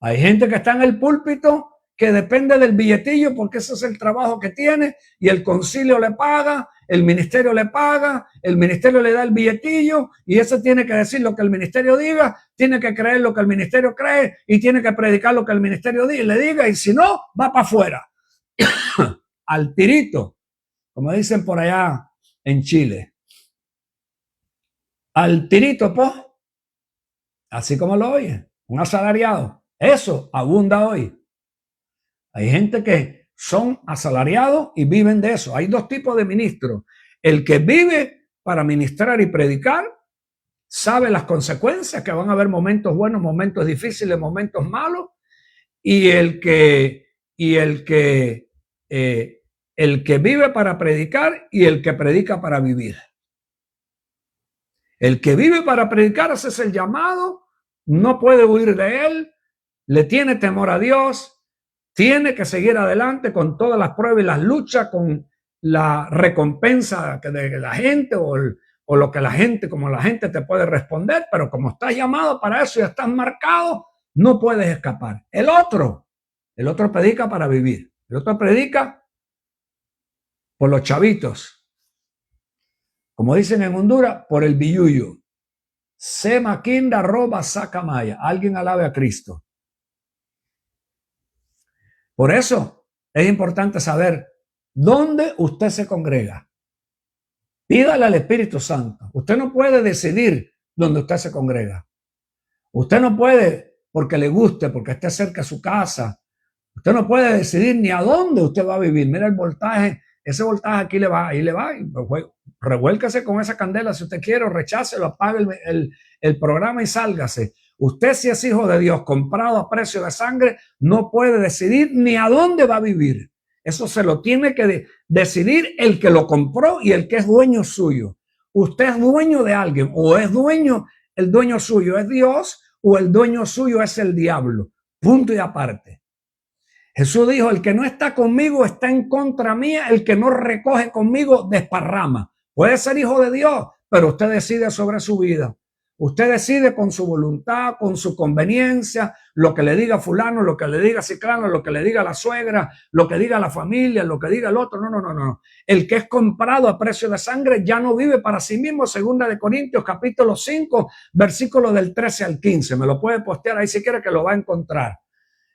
Hay gente que está en el púlpito que depende del billetillo porque ese es el trabajo que tiene y el concilio le paga, el ministerio le paga, el ministerio le da el billetillo y ese tiene que decir lo que el ministerio diga, tiene que creer lo que el ministerio cree y tiene que predicar lo que el ministerio le diga y si no, va para afuera. Al tirito, como dicen por allá en Chile. Al tirito, pues, así como lo oye, un asalariado. Eso abunda hoy. Hay gente que son asalariados y viven de eso. Hay dos tipos de ministros. El que vive para ministrar y predicar sabe las consecuencias, que van a haber momentos buenos, momentos difíciles, momentos malos. Y el que vive para predicar y el que predica para vivir. El que vive para predicar, ese es el llamado, no puede huir de él, le tiene temor a Dios, tiene que seguir adelante con todas las pruebas y las luchas, con la recompensa de la gente o lo que la gente, como la gente te puede responder, pero como estás llamado para eso y estás marcado, no puedes escapar. El otro predica para vivir, el otro predica por los chavitos. Como dicen en Honduras, por el billuyo. Se maquinda, roba, saca maya. Alguien alabe a Cristo. Por eso es importante saber dónde usted se congrega. Pídale al Espíritu Santo. Usted no puede decidir dónde usted se congrega. Usted no puede porque le guste, porque esté cerca de su casa. Usted no puede decidir ni a dónde usted va a vivir. Mira el voltaje. Ese voltaje aquí le va, ahí le va. Revuélcase con esa candela si usted quiere, o rechácelo, apague el programa y sálgase. Usted, si es hijo de Dios, comprado a precio de sangre, no puede decidir ni a dónde va a vivir. Eso se lo tiene que decidir el que lo compró y el que es dueño suyo. Usted es dueño de alguien, o es dueño, el dueño suyo es Dios, o el dueño suyo es el diablo. Punto y aparte. Jesús dijo, el que no está conmigo está en contra mía, el que no recoge conmigo desparrama. Puede ser hijo de Dios, pero usted decide sobre su vida. Usted decide con su voluntad, con su conveniencia, lo que le diga fulano, lo que le diga ciclano, lo que le diga la suegra, lo que diga la familia, lo que diga el otro. No. El que es comprado a precio de sangre ya no vive para sí mismo. Segunda de Corintios, capítulo 5, versículo del 13 al 15. Me lo puede postear ahí si quiere, que lo va a encontrar.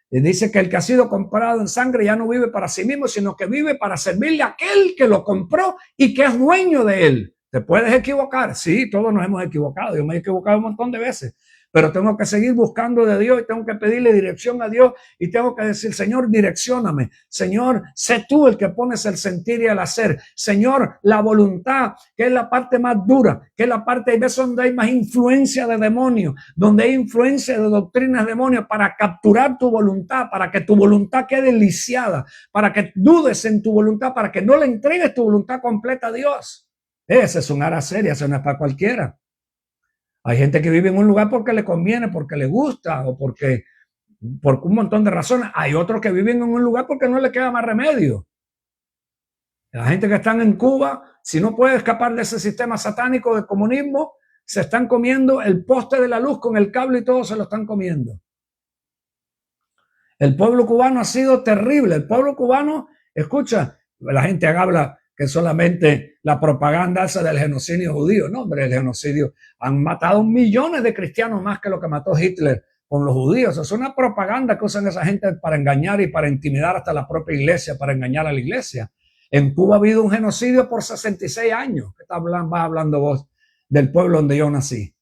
Y dice que el que ha sido comprado en sangre ya no vive para sí mismo, sino que vive para servirle a aquel que lo compró y que es dueño de él. ¿Te puedes equivocar? Sí, todos nos hemos equivocado. Yo me he equivocado un montón de veces, pero tengo que seguir buscando de Dios y tengo que pedirle dirección a Dios y tengo que decir, Señor, direccióname. Señor, sé tú el que pones el sentir y el hacer. Señor, la voluntad, que es la parte más dura, que es la parte, hay veces donde hay más influencia de demonios, donde hay influencia de doctrinas de demonios para capturar tu voluntad, para que tu voluntad quede lisiada, para que dudes en tu voluntad, para que no le entregues tu voluntad completa a Dios. Esa es una área seria, eso no es para cualquiera. Hay gente que vive en un lugar porque le conviene, porque le gusta o por un montón de razones. Hay otros que viven en un lugar porque no le queda más remedio. La gente que están en Cuba, si no puede escapar de ese sistema satánico de comunismo, se están comiendo el poste de la luz con el cable y todo se lo están comiendo. El pueblo cubano ha sido terrible. El pueblo cubano, escucha, la gente habla que solamente la propaganda esa del genocidio judío. No, hombre, el genocidio. Han matado millones de cristianos más que lo que mató Hitler con los judíos. Es una propaganda que usan esa gente para engañar y para intimidar hasta la propia iglesia, para engañar a la iglesia. En Cuba ha habido un genocidio por 66 años. ¿Qué vas hablando vos del pueblo donde yo nací?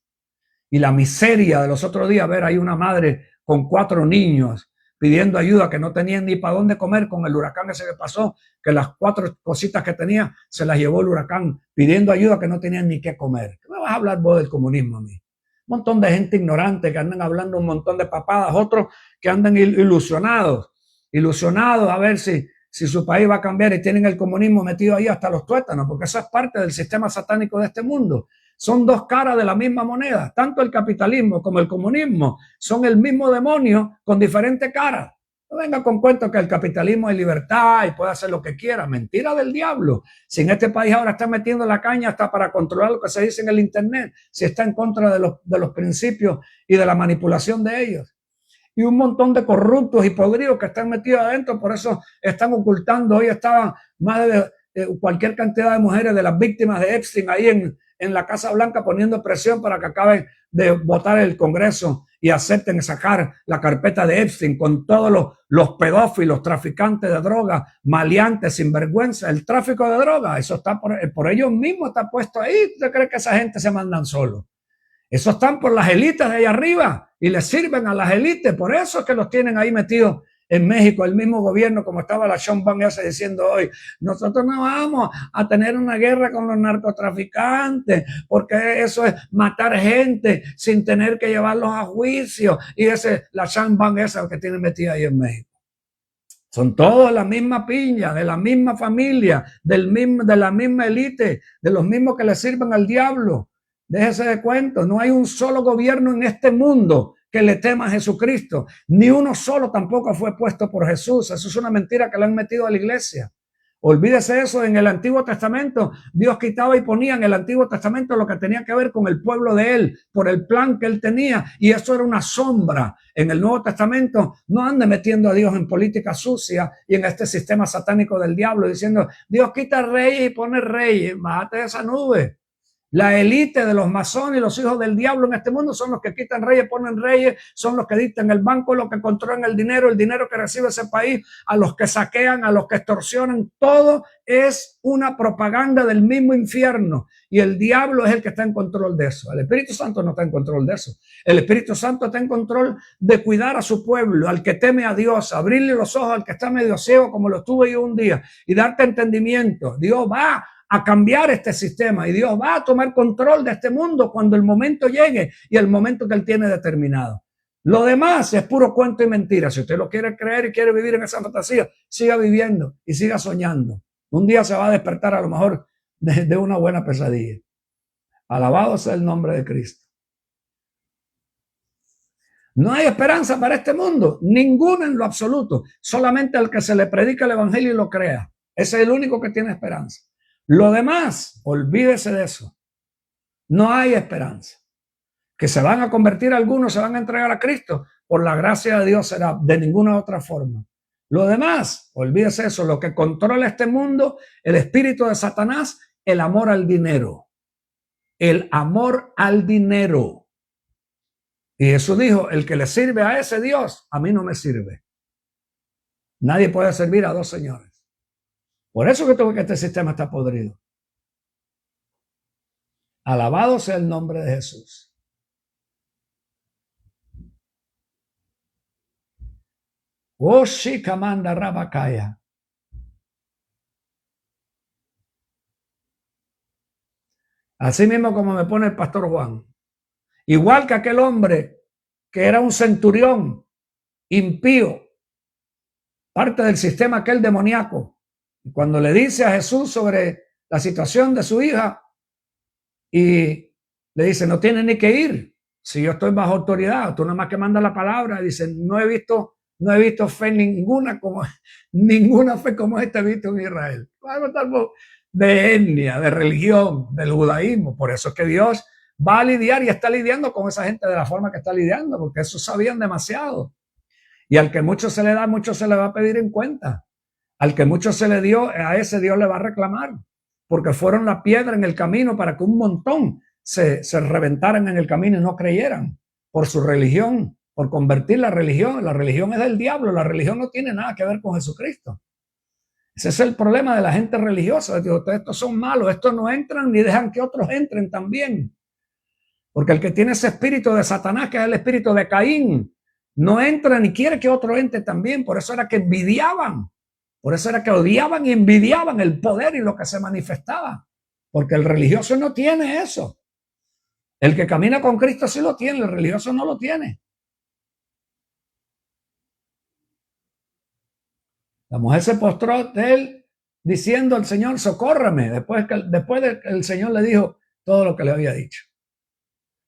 Y la miseria de los otros días, ver, hay una madre con 4 niños pidiendo ayuda, que no tenían ni para dónde comer con el huracán ese que pasó, que las 4 cositas que tenía se las llevó el huracán, pidiendo ayuda que no tenían ni qué comer. ¿Qué me vas a hablar vos del comunismo a mí? Un montón de gente ignorante que andan hablando un montón de papadas, otros que andan ilusionados a ver si su país va a cambiar y tienen el comunismo metido ahí hasta los tuétanos, porque eso es parte del sistema satánico de este mundo. Son 2 caras de la misma moneda. Tanto el capitalismo como el comunismo son el mismo demonio con diferentes caras. No venga con cuento que el capitalismo es libertad y puede hacer lo que quiera. Mentira del diablo. Si en este país ahora está metiendo la caña hasta para controlar lo que se dice en el internet, si está en contra de los principios y de la manipulación de ellos. Y un montón de corruptos y podridos que están metidos adentro, por eso están ocultando. Hoy estaban más de cualquier cantidad de mujeres de las víctimas de Epstein ahí en la Casa Blanca poniendo presión para que acaben de votar el Congreso y acepten sacar la carpeta de Epstein con todos los pedófilos, traficantes de drogas, maleantes, sinvergüenza. El tráfico de drogas, eso está por ellos mismos, está puesto ahí. ¿Usted cree que esa gente se mandan solo? Eso están por las élites de allá arriba y les sirven a las élites. Por eso es que los tienen ahí metidos en México, el mismo gobierno, como estaba la Sean Van Essa diciendo hoy, nosotros no vamos a tener una guerra con los narcotraficantes, porque eso es matar gente sin tener que llevarlos a juicio. Y la Sean Van Essa que tiene metida ahí en México. Son todos la misma piña, de la misma familia, de la misma élite, de los mismos que le sirven al diablo. Déjese de cuentos, no hay un solo gobierno en este mundo que le tema a Jesucristo. Ni uno solo tampoco fue puesto por Jesús. Eso es una mentira que le han metido a la iglesia. Olvídese eso. En el Antiguo Testamento, Dios quitaba y ponía en el Antiguo Testamento lo que tenía que ver con el pueblo de él, por el plan que él tenía, y eso era una sombra. En el Nuevo Testamento no ande metiendo a Dios en política sucia y en este sistema satánico del diablo, diciendo, Dios quita reyes y pone reyes. Bájate de esa nube. La élite de los masones y los hijos del diablo en este mundo son los que quitan reyes, ponen reyes, son los que dictan el banco, los que controlan el dinero que recibe ese país, a los que saquean, a los que extorsionan. Todo es una propaganda del mismo infierno y el diablo es el que está en control de eso. El Espíritu Santo no está en control de eso. El Espíritu Santo está en control de cuidar a su pueblo, al que teme a Dios, abrirle los ojos al que está medio ciego como lo estuve yo un día y darte entendimiento. Dios va a cambiar este sistema y Dios va a tomar control de este mundo cuando el momento llegue y el momento que él tiene determinado. Lo demás es puro cuento y mentira. Si usted lo quiere creer y quiere vivir en esa fantasía, siga viviendo y siga soñando. Un día se va a despertar a lo mejor de una buena pesadilla. Alabado sea el nombre de Cristo. No hay esperanza para este mundo, ninguna en lo absoluto. Solamente al que se le predica el evangelio y lo crea. Ese es el único que tiene esperanza. Lo demás, olvídese de eso. No hay esperanza. Que se van a convertir algunos, se van a entregar a Cristo, por la gracia de Dios será, de ninguna otra forma. Lo demás, olvídese eso, lo que controla este mundo, el espíritu de Satanás, el amor al dinero. El amor al dinero. Y Jesús dijo, el que le sirve a ese Dios, a mí no me sirve. Nadie puede servir a dos señores. Por eso que este sistema está podrido. Alabado sea el nombre de Jesús. Oshikamanda Rabakaya. Así mismo como me pone el pastor Juan. Igual que aquel hombre que era un centurión impío, parte del sistema aquel demoníaco. Y cuando le dice a Jesús sobre la situación de su hija y le dice, no tiene ni que ir. Si yo estoy bajo autoridad, tú nada más que mandas la palabra. Dice, no he visto fe ninguna fe como esta he visto en Israel. De etnia, de religión, del judaísmo. Por eso es que Dios va a lidiar y está lidiando con esa gente de la forma que está lidiando, porque eso sabían demasiado. Y al que mucho se le da, mucho se le va a pedir en cuenta. Al que mucho se le dio, a ese Dios le va a reclamar, porque fueron la piedra en el camino para que un montón se reventaran en el camino y no creyeran por su religión, por convertir la religión. La religión es del diablo, la religión no tiene nada que ver con Jesucristo. Ese es el problema de la gente religiosa. Digo, estos son malos, estos no entran ni dejan que otros entren también. Porque el que tiene ese espíritu de Satanás, que es el espíritu de Caín, no entra ni quiere que otro entre también. Por eso era que envidiaban. Por eso era que odiaban y envidiaban el poder y lo que se manifestaba. Porque el religioso no tiene eso. El que camina con Cristo sí lo tiene, el religioso no lo tiene. La mujer se postró de él diciendo al Señor, socórrame, después de que el Señor le dijo todo lo que le había dicho.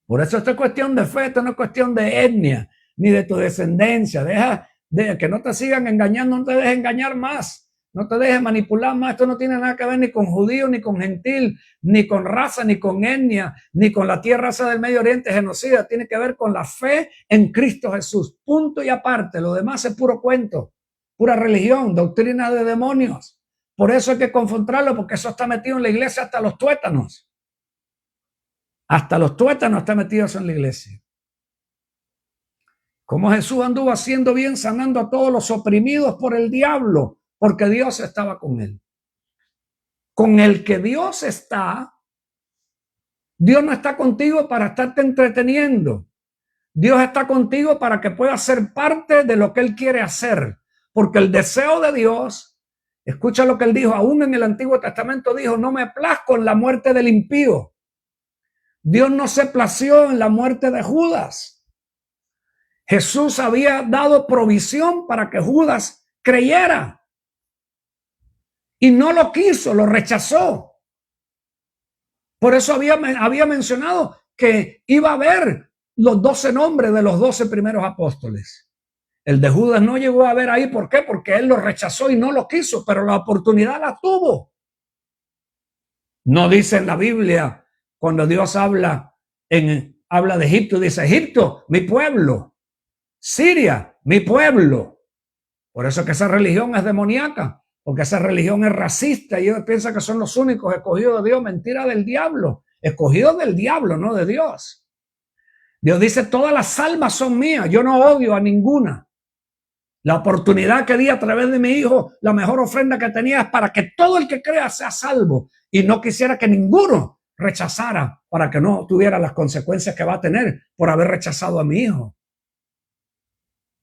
Por eso esto es cuestión de fe, esto no es cuestión de etnia, ni de tu descendencia. Deja de que no te sigan engañando, no te dejes engañar más, no te dejes manipular más. Esto no tiene nada que ver ni con judío, ni con gentil, ni con raza, ni con etnia, ni con la tierra esa del Medio Oriente genocida. Tiene que ver con la fe en Cristo Jesús. Punto y aparte. Lo demás es puro cuento, pura religión, doctrina de demonios. Por eso hay que confrontarlo, porque eso está metido en la iglesia hasta los tuétanos. Hasta los tuétanos están metidos en la iglesia. Como Jesús anduvo haciendo bien, sanando a todos los oprimidos por el diablo, porque Dios estaba con él. Con el que Dios está, Dios no está contigo para estarte entreteniendo. Dios está contigo para que puedas ser parte de lo que Él quiere hacer. Porque el deseo de Dios, escucha lo que Él dijo, aún en el Antiguo Testamento dijo, no me plazco en la muerte del impío. Dios no se plació en la muerte de Judas. Jesús había dado provisión para que Judas creyera. Y no lo quiso, lo rechazó. Por eso había mencionado que iba a haber los 12 nombres de los 12 primeros apóstoles. El de Judas no llegó a ver ahí. ¿Por qué? Porque él lo rechazó y no lo quiso, pero la oportunidad la tuvo. No dice en la Biblia, cuando Dios habla de Egipto, dice Egipto, mi pueblo. Siria, mi pueblo. Por eso que esa religión es demoníaca, porque esa religión es racista y ellos piensan que son los únicos escogidos de Dios. Mentira del diablo. Escogidos del diablo, no de Dios. Dios dice, todas las almas son mías, yo no odio a ninguna. La oportunidad que di a través de mi hijo, la mejor ofrenda que tenía es para que todo el que crea sea salvo, y no quisiera que ninguno rechazara para que no tuviera las consecuencias que va a tener por haber rechazado a mi hijo.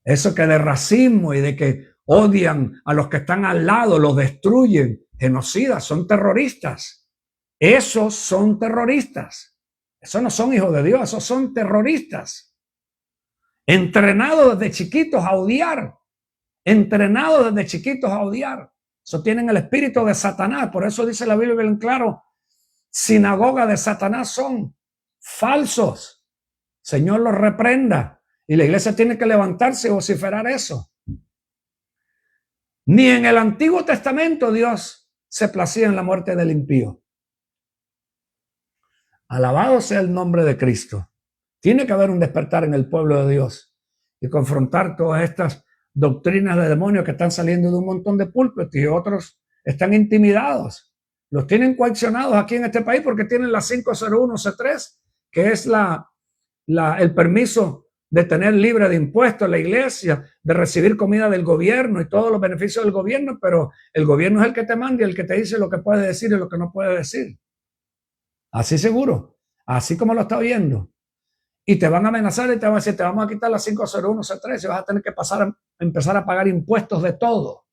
Eso que de racismo y de que odian a los que están al lado, los destruyen, genocidas, son terroristas. Esos son terroristas. Esos no son hijos de Dios, esos son terroristas. Entrenados desde chiquitos a odiar. Entrenados desde chiquitos a odiar. Eso tienen el espíritu de Satanás. Por eso dice la Biblia bien claro, sinagoga de Satanás son falsos. Señor los reprenda. Y la iglesia tiene que levantarse y vociferar eso. Ni en el Antiguo Testamento Dios se placía en la muerte del impío. Alabado sea el nombre de Cristo. Tiene que haber un despertar en el pueblo de Dios y confrontar todas estas doctrinas de demonios que están saliendo de un montón de púlpitos y otros están intimidados. Los tienen coaccionados aquí en este país porque tienen la 501C3, que es el permiso de tener libre de impuestos la iglesia, de recibir comida del gobierno y todos los beneficios del gobierno, pero el gobierno es el que te manda y el que te dice lo que puedes decir y lo que no puedes decir. Así seguro, así como lo está oyendo. Y te van a amenazar y te van a decir, te vamos a quitar la 501C3 y vas a tener que empezar a pagar impuestos de todo.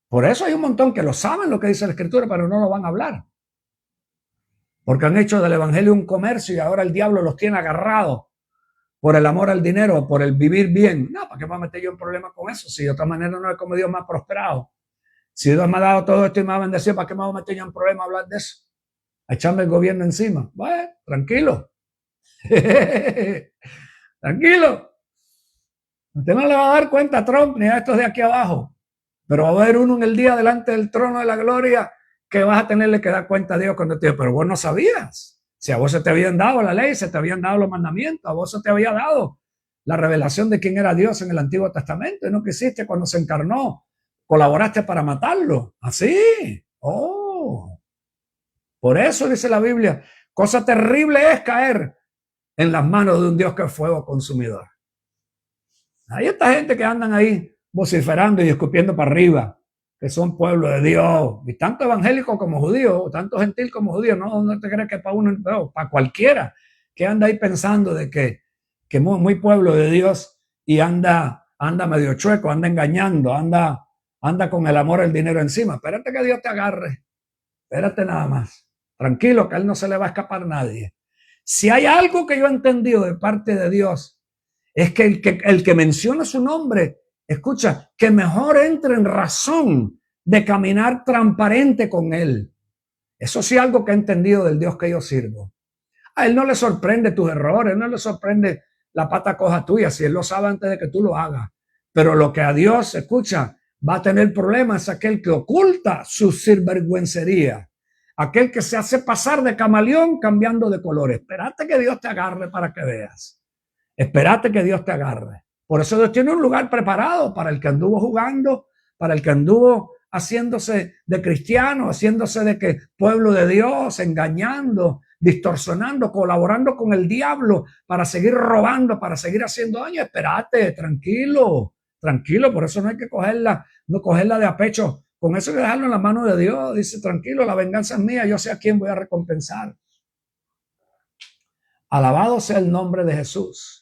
Por eso hay un montón que lo saben lo que dice la Escritura, pero no lo van a hablar. Porque han hecho del evangelio un comercio y ahora el diablo los tiene agarrados por el amor al dinero, por el vivir bien. No, ¿para qué me voy a meter yo en problemas con eso? Si de otra manera no es como Dios me ha prosperado. Si Dios me ha dado todo esto y me ha bendecido, ¿para qué me voy a meter yo en problemas a hablar de eso? A echarme el gobierno encima. Bueno, tranquilo. Tranquilo. Usted no le va a dar cuenta a Trump ni a estos de aquí abajo, pero va a haber uno en el día delante del trono de la gloria que vas a tenerle que dar cuenta a Dios cuando te diga, pero vos no sabías. Si a vos se te habían dado la ley, se te habían dado los mandamientos, a vos se te había dado la revelación de quién era Dios en el Antiguo Testamento y no quisiste cuando se encarnó, colaboraste para matarlo. Así. Oh. Por eso dice la Biblia, cosa terrible es caer en las manos de un Dios que es fuego consumidor. Hay esta gente que andan ahí vociferando y escupiendo para arriba, que son pueblo de Dios, y tanto evangélico como judío, tanto gentil como judío, no te crees que para uno, no, para cualquiera que anda ahí pensando de que muy pueblo de Dios y anda medio chueco, anda engañando, anda con el amor, el dinero encima. Espérate que Dios te agarre, espérate nada más, tranquilo que a él no se le va a escapar nadie. Si hay algo que yo he entendido de parte de Dios, es que el que menciona su nombre, escucha, que mejor entre en razón de caminar transparente con él. Eso sí, algo que he entendido del Dios que yo sirvo. A él no le sorprende tus errores, no le sorprende la pata coja tuya, si él lo sabe antes de que tú lo hagas. Pero lo que a Dios, escucha, va a tener problemas es aquel que oculta su sinvergüencería. Aquel que se hace pasar de camaleón cambiando de colores. Espérate que Dios te agarre para que veas. Espérate que Dios te agarre. Por eso Dios tiene un lugar preparado para el que anduvo jugando, para el que anduvo haciéndose de cristiano, haciéndose de que pueblo de Dios, engañando, distorsionando, colaborando con el diablo para seguir robando, para seguir haciendo daño. Espérate, tranquilo, tranquilo. Por eso no hay que cogerla de a pecho. Con eso hay que dejarlo en la mano de Dios. Dice, tranquilo, la venganza es mía, yo sé a quién voy a recompensar. Alabado sea el nombre de Jesús.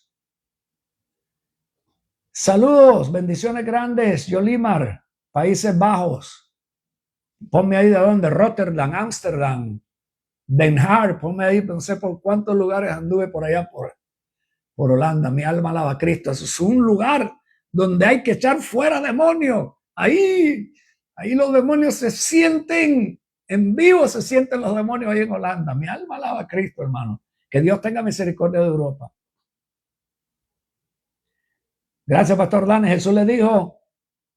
Saludos, bendiciones grandes, Yolimar, Países Bajos. Ponme ahí de dónde, Rotterdam, Ámsterdam, Den Haag, ponme ahí, no sé por cuántos lugares anduve por allá, por Holanda. Mi alma alaba a Cristo. Eso es un lugar donde hay que echar fuera demonios. Ahí los demonios se sienten, en vivo se sienten los demonios ahí en Holanda. Mi alma alaba a Cristo, hermano. Que Dios tenga misericordia de Europa. Gracias, Pastor Dani. Jesús le dijo,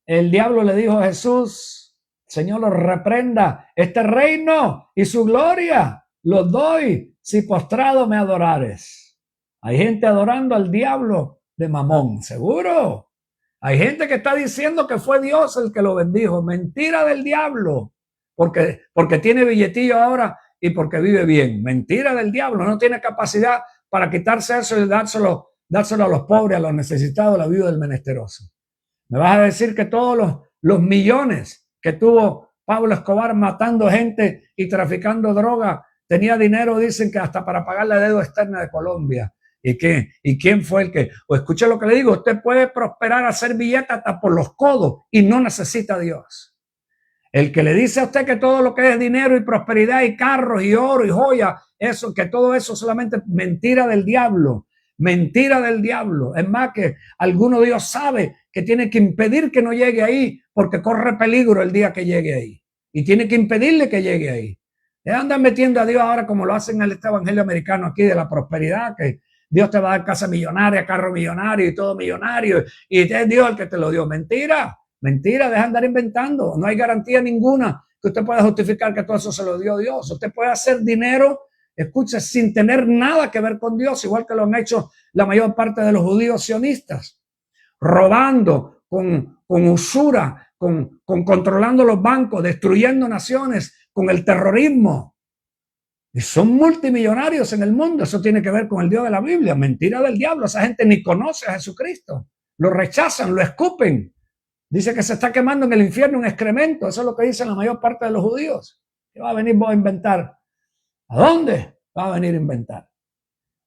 el diablo le dijo a Jesús, Señor, lo reprenda, este reino y su gloria los doy si postrado me adorares. Hay gente adorando al diablo de Mamón, seguro. Hay gente que está diciendo que fue Dios el que lo bendijo. Mentira del diablo, porque tiene billetillo ahora y porque vive bien. Mentira del diablo, no tiene capacidad para quitarse eso y dárselo a los pobres, a los necesitados, a la viuda del menesteroso. Me vas a decir que todos los millones que tuvo Pablo Escobar matando gente y traficando droga, tenía dinero, dicen que hasta para pagar la deuda externa de Colombia. ¿Y quién fue el que? O escuche lo que le digo, usted puede prosperar, hacer billetes hasta por los codos y no necesita a Dios. El que le dice a usted que todo lo que es dinero y prosperidad y carros y oro y joya, eso, que todo eso solamente mentira del diablo. Mentira del diablo. Es más, que alguno de Dios sabe que tiene que impedir que no llegue ahí porque corre peligro el día que llegue ahí. Y tiene que impedirle que llegue ahí. Andan metiendo a Dios ahora como lo hacen en este evangelio americano aquí de la prosperidad, que Dios te va a dar casa millonaria, carro millonario y todo millonario. Y es Dios el que te lo dio. Mentira, mentira, deja de andar inventando. No hay garantía ninguna que usted pueda justificar que todo eso se lo dio Dios. Usted puede hacer dinero, escucha, sin tener nada que ver con Dios, igual que lo han hecho la mayor parte de los judíos sionistas, robando, con usura, con controlando los bancos, destruyendo naciones, con el terrorismo. Y son multimillonarios en el mundo. Eso tiene que ver con el Dios de la Biblia. Mentira del diablo. Esa gente ni conoce a Jesucristo. Lo rechazan, lo escupen. Dice que se está quemando en el infierno un excremento. Eso es lo que dicen la mayor parte de los judíos. ¿Qué va a venir vos a inventar? ¿A dónde va a venir a inventar?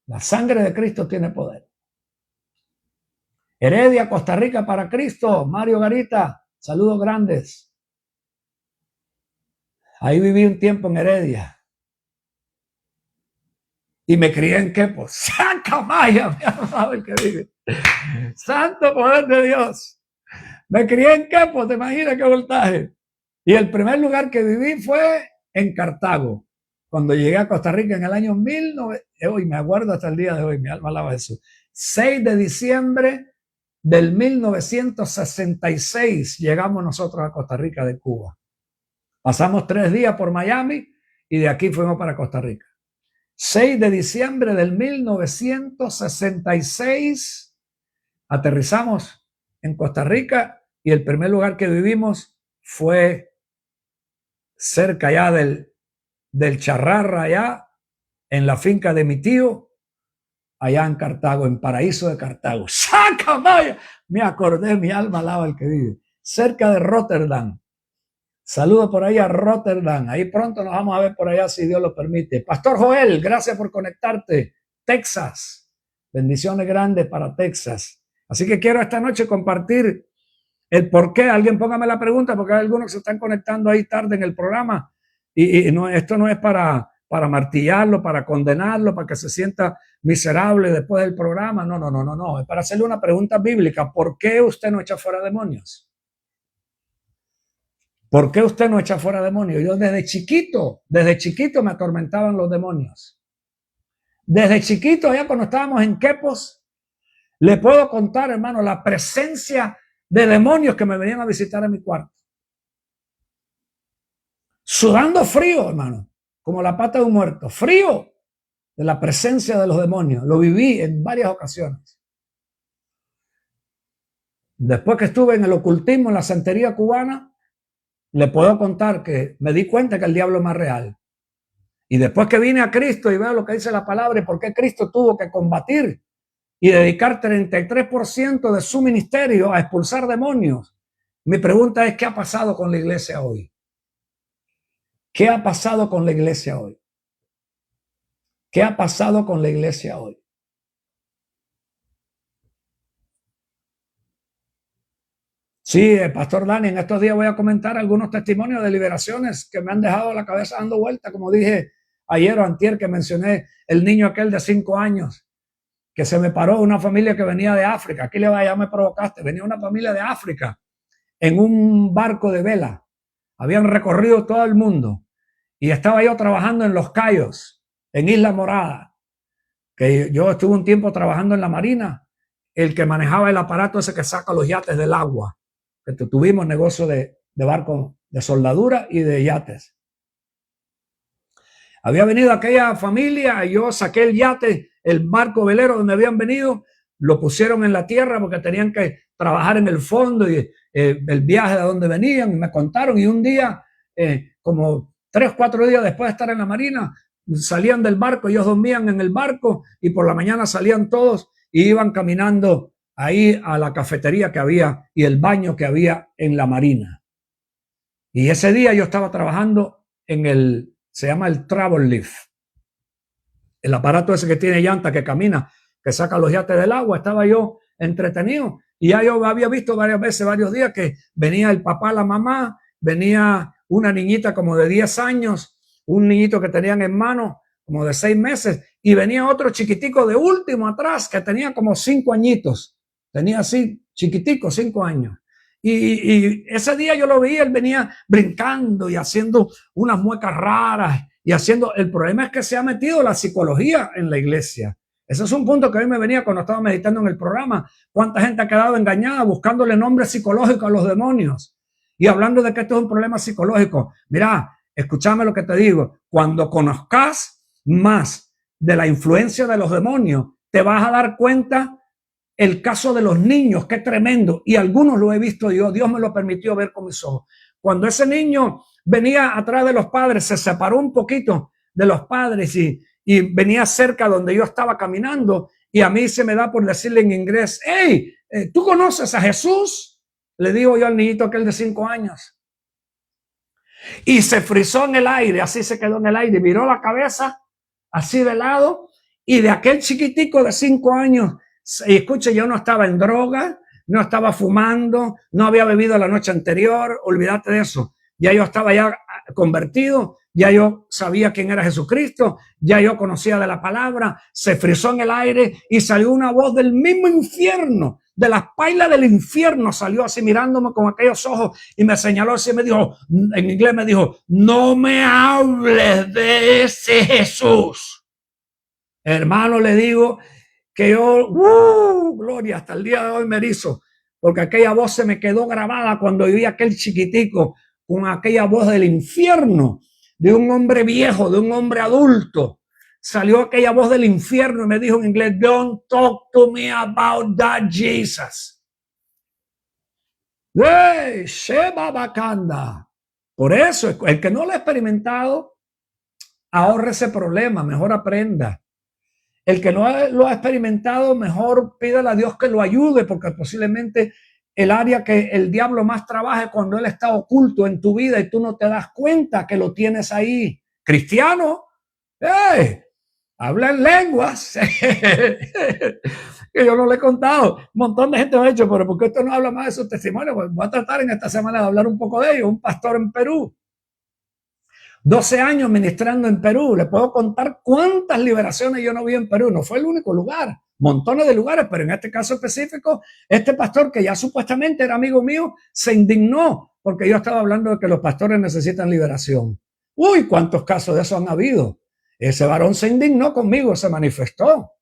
La sangre de Cristo tiene poder. Heredia, Costa Rica para Cristo. Mario Garita, saludos grandes. Ahí viví un tiempo en Heredia. Y me crié en Quepos. ¡Saca Maya! ¿Sabe qué dice? Santo poder de Dios. Me crié en Quepos, ¿te imaginas qué voltaje? Y el primer lugar que viví fue en Cartago. Cuando llegué a Costa Rica en el año 1900, hoy me acuerdo hasta el día de hoy, mi alma alaba a Jesús. 6 de diciembre del 1966 llegamos nosotros a Costa Rica de Cuba. Pasamos 3 días por Miami y de aquí fuimos para Costa Rica. 6 de diciembre del 1966 aterrizamos en Costa Rica y el primer lugar que vivimos fue cerca ya del Charrarra, allá en la finca de mi tío, allá en Cartago, en Paraíso de Cartago. ¡Saca Maya! Me acordé, mi alma alaba al que vive. Cerca de Rotterdam. Saludos por ahí a Rotterdam. Ahí pronto nos vamos a ver por allá si Dios lo permite. Pastor Joel, gracias por conectarte. Texas. Bendiciones grandes para Texas. Así que quiero esta noche compartir el por qué. Alguien póngame la pregunta porque hay algunos que se están conectando ahí tarde en el programa. Y no, esto no es para martillarlo, para condenarlo, para que se sienta miserable después del programa. No. Es para hacerle una pregunta bíblica. ¿Por qué usted no echa fuera demonios? ¿Por qué usted no echa fuera demonios? Yo desde chiquito me atormentaban los demonios. Desde chiquito, ya cuando estábamos en Quepos, le puedo contar, hermano, la presencia de demonios que me venían a visitar en mi cuarto. Sudando frío, hermano, como la pata de un muerto. Frío de la presencia de los demonios. Lo viví en varias ocasiones. Después que estuve en el ocultismo, en la santería cubana, le puedo contar que me di cuenta que el diablo es más real. Y después que vine a Cristo y veo lo que dice la palabra y por qué Cristo tuvo que combatir y dedicar 33% de su ministerio a expulsar demonios, mi pregunta es, ¿qué ha pasado con la iglesia hoy? ¿Qué ha pasado con la iglesia hoy? ¿Qué ha pasado con la iglesia hoy? Sí, Pastor Dani, en estos días voy a comentar algunos testimonios de liberaciones que me han dejado la cabeza dando vuelta, como dije ayer o antier que mencioné el niño aquel de 5 años que se me paró una familia que venía de África. Aquí le vaya, me provocaste. Venía una familia de África en un barco de vela. Habían recorrido todo el mundo y estaba yo trabajando en Los Cayos, en Isla Morada, que yo estuve un tiempo trabajando en la Marina, el que manejaba el aparato ese que saca los yates del agua. Tuvimos negocio de barcos de soldadura y de yates. Había venido aquella familia, yo saqué el yate, el barco velero donde habían venido, lo pusieron en la tierra porque tenían que trabajar en el fondo y el viaje de donde venían, y me contaron, y un día, como 3 o 4 días después de estar en la Marina, salían del barco, ellos dormían en el barco y por la mañana salían todos y iban caminando ahí a la cafetería que había y el baño que había en la Marina. Y ese día yo estaba trabajando en se llama el Travel Lift, el aparato ese que tiene llanta, que camina, que saca los yates del agua. Estaba yo entretenido y ya yo había visto varias veces, varios días, que venía el papá, la mamá, venía una niñita como de 10 años, un niñito que tenían en mano como de 6 meses, y venía otro chiquitico de último atrás, que tenía como 5 añitos. Tenía así, chiquitico, 5 años. Y ese día yo lo vi, él venía brincando y haciendo unas muecas raras y haciendo. El problema es que se ha metido la psicología en la iglesia. Ese es un punto que hoy me venía cuando estaba meditando en el programa. ¿Cuánta gente ha quedado engañada buscándole nombres psicológicos a los demonios? Y hablando de que esto es un problema psicológico. Mira, escúchame lo que te digo. Cuando conozcas más de la influencia de los demonios, te vas a dar cuenta el caso de los niños, qué tremendo. Y algunos lo he visto yo. Dios me lo permitió ver con mis ojos. Cuando ese niño venía atrás de los padres, se separó un poquito de los padres y venía cerca donde yo estaba caminando, y a mí se me da por decirle en inglés: hey, ¿tú conoces a Jesús? Le digo yo al niñito aquel de 5 años. Y se frizó en el aire, así se quedó en el aire, miró la cabeza así de lado, y de aquel chiquitico de 5 años, y escuche, yo no estaba en droga, no estaba fumando, no había bebido la noche anterior, olvídate de eso. Ya yo estaba ya convertido, ya yo sabía quién era Jesucristo, ya yo conocía de la palabra. Se frizó en el aire y salió una voz del mismo infierno, de las pailas del infierno, salió así mirándome con aquellos ojos y me señaló así y me dijo, en inglés me dijo: no me hables de ese Jesús. Hermano, le digo que yo, gloria, hasta el día de hoy me erizo, porque aquella voz se me quedó grabada cuando vi a aquel chiquitico con aquella voz del infierno, de un hombre viejo, de un hombre adulto. Salió aquella voz del infierno y me dijo en inglés: don't talk to me about that Jesus. ¡Hey, Sheba Bacanda! Por eso, el que no lo ha experimentado, ahorre ese problema, mejor aprenda. El que no lo ha experimentado, mejor pídale a Dios que lo ayude, porque posiblemente el área que el diablo más trabaja es cuando él está oculto en tu vida y tú no te das cuenta que lo tienes ahí. Cristiano, habla en lenguas. Que yo no le he contado. Un montón de gente me ha dicho, pero ¿por qué usted no habla más de sus testimonios? Pues voy a tratar en esta semana de hablar un poco de ellos. Un pastor en Perú, 12 años ministrando en Perú. Le puedo contar cuántas liberaciones yo no vi en Perú. No fue el único lugar, montones de lugares, pero en este caso específico, este pastor, que ya supuestamente era amigo mío, se indignó porque yo estaba hablando de que los pastores necesitan liberación. Uy, cuántos casos de eso han habido. Ese varón se indignó conmigo, se manifestó.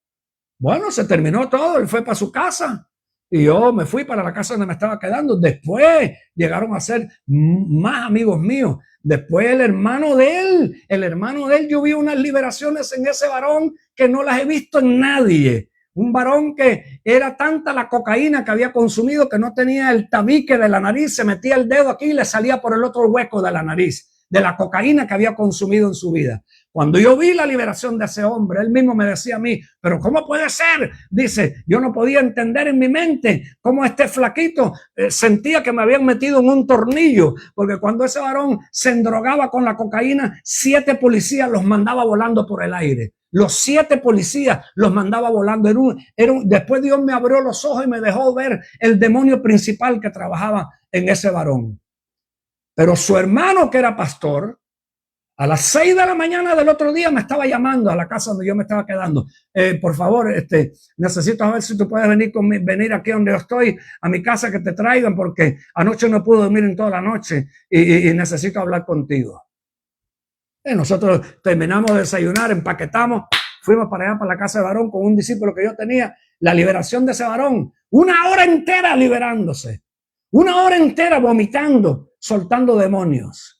Bueno, se terminó todo, él fue para su casa y yo me fui para la casa donde me estaba quedando. Después llegaron a ser más amigos míos. Después el hermano de él, yo vi unas liberaciones en ese varón que no las he visto en nadie. Un varón que era tanta la cocaína que había consumido que no tenía el tabique de la nariz, se metía el dedo aquí y le salía por el otro hueco de la nariz, de la cocaína que había consumido en su vida. Cuando yo vi la liberación de ese hombre, él mismo me decía a mí: pero ¿cómo puede ser? Dice, yo no podía entender en mi mente cómo este flaquito sentía que me habían metido en un tornillo, porque cuando ese varón se endrogaba con la cocaína, 7 policías los mandaba volando por el aire. Los 7 policías los mandaba volando. Después Dios me abrió los ojos y me dejó ver el demonio principal que trabajaba en ese varón. Pero su hermano, que era pastor, a las 6 de la mañana del otro día me estaba llamando a la casa donde yo me estaba quedando. Por favor, necesito ver si tú puedes venir aquí donde yo estoy, a mi casa, que te traigan, porque anoche no pude dormir en toda la noche y necesito hablar contigo. Nosotros terminamos de desayunar, empaquetamos, fuimos para allá, para la casa de varón, con un discípulo que yo tenía. La liberación de ese varón, 1 hora entera liberándose, 1 hora entera vomitando, soltando demonios.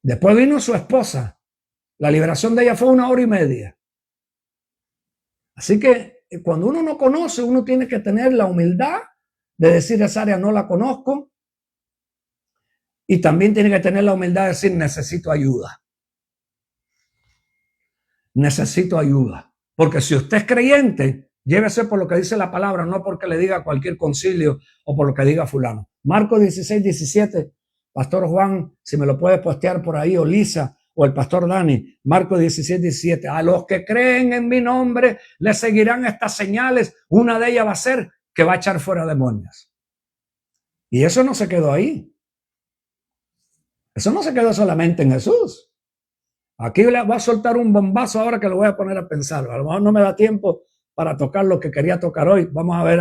Después vino su esposa. La liberación de ella fue 1 hora y media. Así que cuando uno no conoce, uno tiene que tener la humildad de decir: esa área no la conozco. Y también tiene que tener la humildad de decir: necesito ayuda. Necesito ayuda. Porque si usted es creyente, llévese por lo que dice la palabra, no porque le diga cualquier concilio o por lo que diga fulano. Marcos 16:17. Pastor Juan, si me lo puede postear por ahí, o Lisa, o el pastor Dani. Marcos 16:17. A los que creen en mi nombre les seguirán estas señales. Una de ellas va a ser que va a echar fuera demonios. Y eso no se quedó ahí. Eso no se quedó solamente en Jesús. Aquí le voy a soltar un bombazo ahora que lo voy a poner a pensar. A lo mejor no me da tiempo para tocar lo que quería tocar hoy. Vamos a ver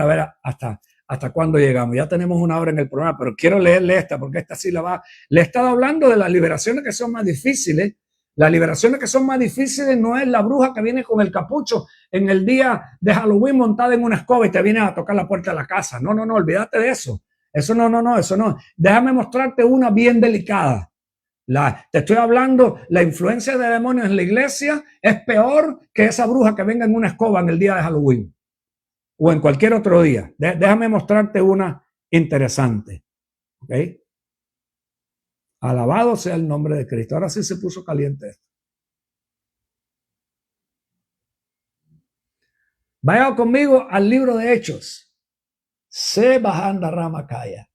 hasta cuándo llegamos. Ya tenemos una hora en el programa, pero quiero leerle esta porque esta sí la va. Le he estado hablando de las liberaciones que son más difíciles. Las liberaciones que son más difíciles no es la bruja que viene con el capucho en el día de Halloween montada en una escoba y te viene a tocar la puerta de la casa. No, olvídate de eso. Eso no. Déjame mostrarte una bien delicada. Te estoy hablando, la influencia de demonios en la iglesia es peor que esa bruja que venga en una escoba en el día de Halloween o en cualquier otro día. Déjame mostrarte una interesante. ¿Ok? Alabado sea el nombre de Cristo. Ahora sí se puso caliente esto. Vaya conmigo al libro de Hechos. Se bajanda Ramakaya.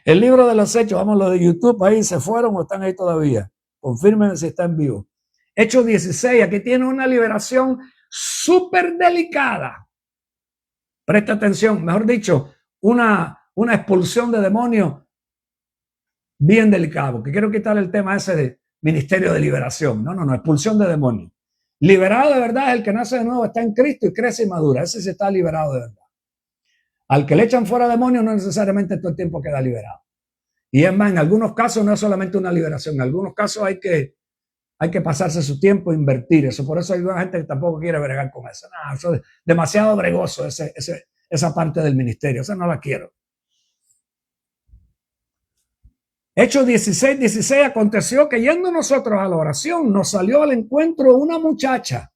El libro de los Hechos, vamos, los de YouTube ahí, ¿se fueron o están ahí todavía? Confirmen si está en vivo. Hechos 16, aquí tiene una liberación súper delicada. Presta atención, mejor dicho, una expulsión de demonios bien delicada, porque quiero quitar el tema ese de ministerio de liberación. No, expulsión de demonios. Liberado de verdad es el que nace de nuevo, está en Cristo y crece y madura. Ese sí está liberado de verdad. Al que le echan fuera demonios no necesariamente todo el tiempo queda liberado. Y es más, en algunos casos no es solamente una liberación, en algunos casos hay que pasarse su tiempo e invertir eso. Por eso hay una gente que tampoco quiere bregar con eso. No, eso es demasiado bregoso, esa parte del ministerio. Esa no la quiero. Hechos 16, aconteció que yendo nosotros a la oración, nos salió al encuentro una muchacha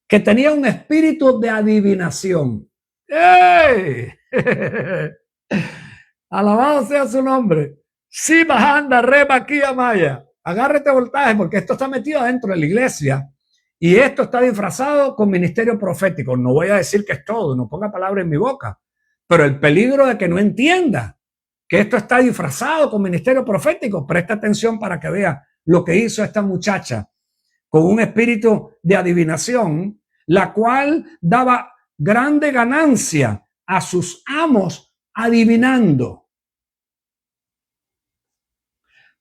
que tenía un espíritu de adivinación. ¡Ey! Alabado sea su nombre. Sí, bajanda, reba aquí a Maya. Agárrate voltaje porque esto está metido dentro de la iglesia y esto está disfrazado con ministerio profético. No voy a decir que es todo, no ponga palabra en mi boca, pero el peligro de que no entienda que esto está disfrazado con ministerio profético, presta atención para que vea lo que hizo esta muchacha con un espíritu de adivinación, la cual daba grande ganancia a sus amos adivinando.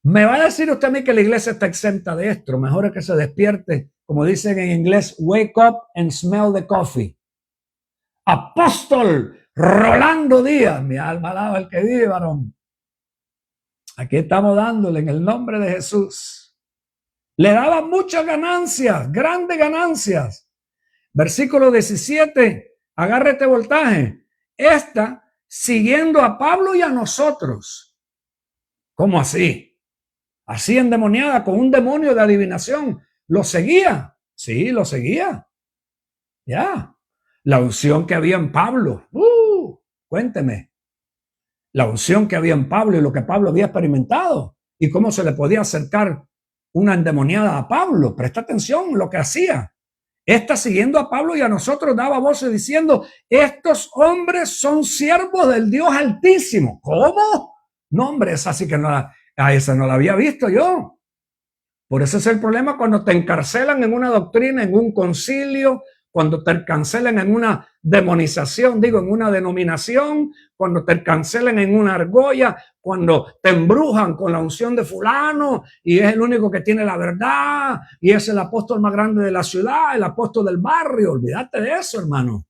Me va a decir usted a mí que la iglesia está exenta de esto. Mejor es que se despierte, como dicen en inglés, wake up and smell the coffee. Apóstol Rolando Díaz, mi alma alaba al que vive, varón. Aquí estamos dándole en el nombre de Jesús. Le daba muchas ganancias, grandes ganancias. Versículo 17, agárrete voltaje. Esta siguiendo a Pablo y a nosotros. ¿Cómo así? Así endemoniada, con un demonio de adivinación. ¿Lo seguía? Sí, lo seguía. Ya. La unción que había en Pablo. Cuénteme. La unción que había en Pablo y lo que Pablo había experimentado. Y cómo se le podía acercar una endemoniada a Pablo. Presta atención lo que hacía. Esta siguiendo a Pablo y a nosotros daba voces diciendo, estos hombres son siervos del Dios Altísimo. ¿Cómo? No, hombre, esa sí que esa no la había visto yo. Por eso es el problema cuando te encarcelan en una doctrina, en un concilio, cuando te cancelan en una demonización, en una denominación, cuando te cancelan en una argolla, cuando te embrujan con la unción de fulano y es el único que tiene la verdad y es el apóstol más grande de la ciudad, el apóstol del barrio. Olvídate de eso, hermano.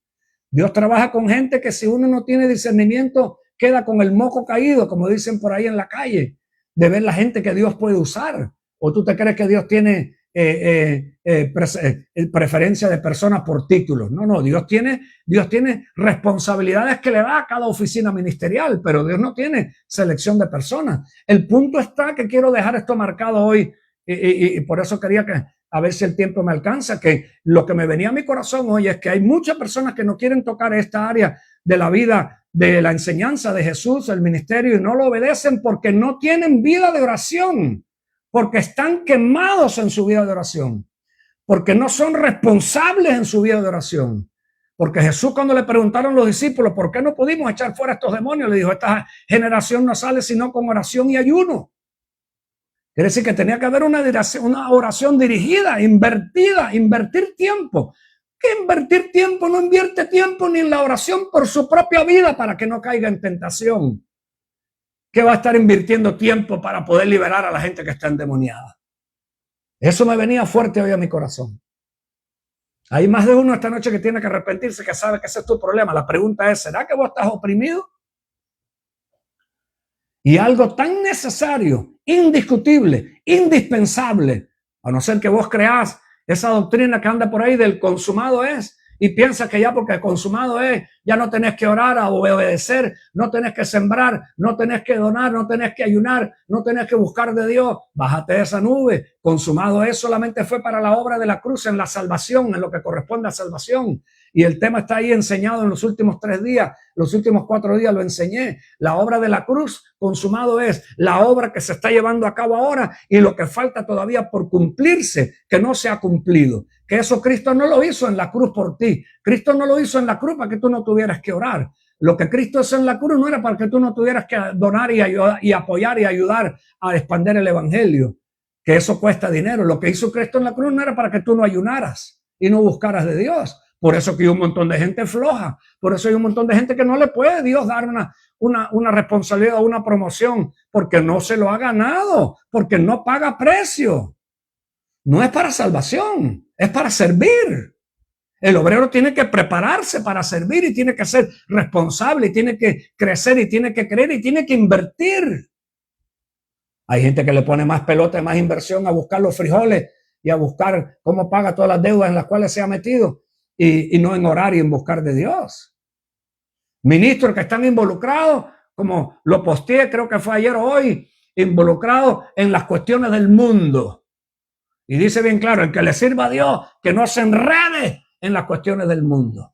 Dios trabaja con gente que si uno no tiene discernimiento, queda con el moco caído, como dicen por ahí en la calle, de ver la gente que Dios puede usar. ¿O tú te crees que Dios tiene preferencia de personas por títulos? No, Dios tiene responsabilidades que le da a cada oficina ministerial, pero Dios no tiene selección de personas. El punto está que quiero dejar esto marcado hoy y por eso quería que, a ver si el tiempo me alcanza, que lo que me venía a mi corazón hoy es que hay muchas personas que no quieren tocar esta área de la vida, de la enseñanza de Jesús, el ministerio, y no lo obedecen porque no tienen vida de oración, porque están quemados en su vida de oración, porque no son responsables en su vida de oración. Porque Jesús, cuando le preguntaron los discípulos por qué no pudimos echar fuera estos demonios, le dijo, esta generación no sale sino con oración y ayuno. Quiere decir que tenía que haber una oración dirigida, invertida, invertir tiempo. ¿Qué invertir tiempo? No invierte tiempo ni en la oración por su propia vida para que no caiga en tentación. ¿Qué va a estar invirtiendo tiempo para poder liberar a la gente que está endemoniada? Eso me venía fuerte hoy a mi corazón. Hay más de uno esta noche que tiene que arrepentirse, que sabe que ese es tu problema. La pregunta es, ¿será que vos estás oprimido? Y algo tan necesario, indiscutible, indispensable, a no ser que vos creás esa doctrina que anda por ahí del consumado es, y piensas que ya porque el consumado es, ya no tenés que orar o obedecer, no tenés que sembrar, no tenés que donar, no tenés que ayunar, no tenés que buscar de Dios. Bájate de esa nube. Consumado es solamente fue para la obra de la cruz, en la salvación, en lo que corresponde a salvación. Y el tema está ahí enseñado en los últimos 3 días, los últimos 4 días lo enseñé. La obra de la cruz, consumado es la obra que se está llevando a cabo ahora y lo que falta todavía por cumplirse, que no se ha cumplido. Que eso Cristo no lo hizo en la cruz por ti. Cristo no lo hizo en la cruz para que tú no tuvieras que orar. Lo que Cristo hizo en la cruz no era para que tú no tuvieras que donar y ayudar, y apoyar y ayudar a expandir el evangelio, que eso cuesta dinero. Lo que hizo Cristo en la cruz no era para que tú no ayunaras y no buscaras de Dios. Por eso que hay un montón de gente floja. Por eso hay un montón de gente que no le puede Dios dar una responsabilidad o una promoción, porque no se lo ha ganado, porque no paga precio. No es para salvación, es para servir. El obrero tiene que prepararse para servir y tiene que ser responsable y tiene que crecer y tiene que creer y tiene que invertir. Hay gente que le pone más pelota y más inversión a buscar los frijoles y a buscar cómo paga todas las deudas en las cuales se ha metido y no en orar y en buscar de Dios. Ministros que están involucrados, como lo posteé, creo que fue ayer o hoy, involucrados en las cuestiones del mundo. Y dice bien claro, el que le sirva a Dios, que no se enrede en las cuestiones del mundo.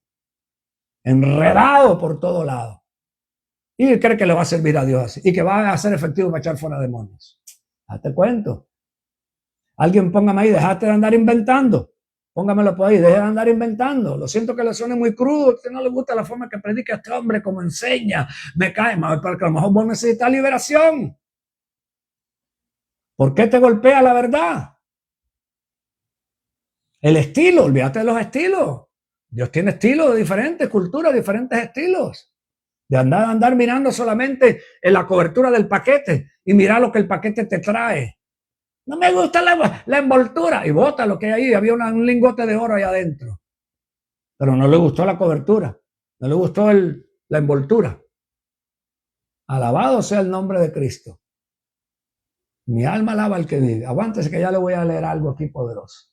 Enredado por todo lado. Y cree que le va a servir a Dios así. Y que va a ser efectivo para echar fuera demonios. Hazte cuento. Alguien póngame ahí, dejaste de andar inventando. Póngamelo por ahí, deje de andar inventando. Lo siento que le suene muy crudo, que no le gusta la forma que predica este hombre, como enseña. Me cae mal, porque a lo mejor vos necesitas liberación. ¿Por qué te golpea la verdad? El estilo, olvídate de los estilos. Dios tiene estilos de diferentes culturas, diferentes estilos. De andar mirando solamente en la cobertura del paquete y mirar lo que el paquete te trae. No me gusta la envoltura. Y bota lo que hay ahí. Había un lingote de oro ahí adentro. Pero no le gustó la cobertura. No le gustó la envoltura. Alabado sea el nombre de Cristo. Mi alma alaba al que vive. Aguántese que ya le voy a leer algo aquí poderoso.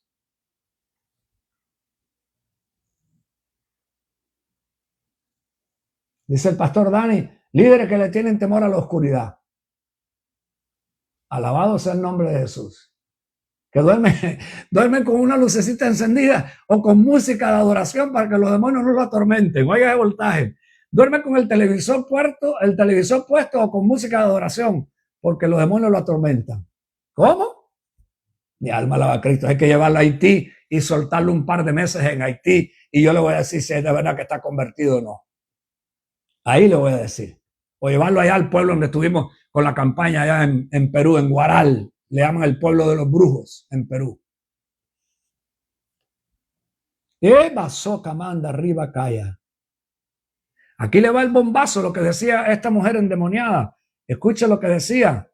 Dice el pastor Dani, líderes que le tienen temor a la oscuridad. Alabado sea el nombre de Jesús. Que duermen con una lucecita encendida o con música de adoración para que los demonios no lo atormenten. Oiga ese voltaje. Duermen con el televisor puesto o con música de adoración porque los demonios lo atormentan. ¿Cómo? Mi alma alaba a Cristo. Hay que llevarlo a Haití y soltarlo un par de meses en Haití y yo le voy a decir si es de verdad que está convertido o no. Ahí le voy a decir. O llevarlo allá al pueblo donde estuvimos con la campaña allá en Perú, en Guaral. Le llaman el pueblo de los brujos en Perú. Eva soca manda arriba calla. Aquí le va el bombazo, lo que decía esta mujer endemoniada. Escucha lo que decía.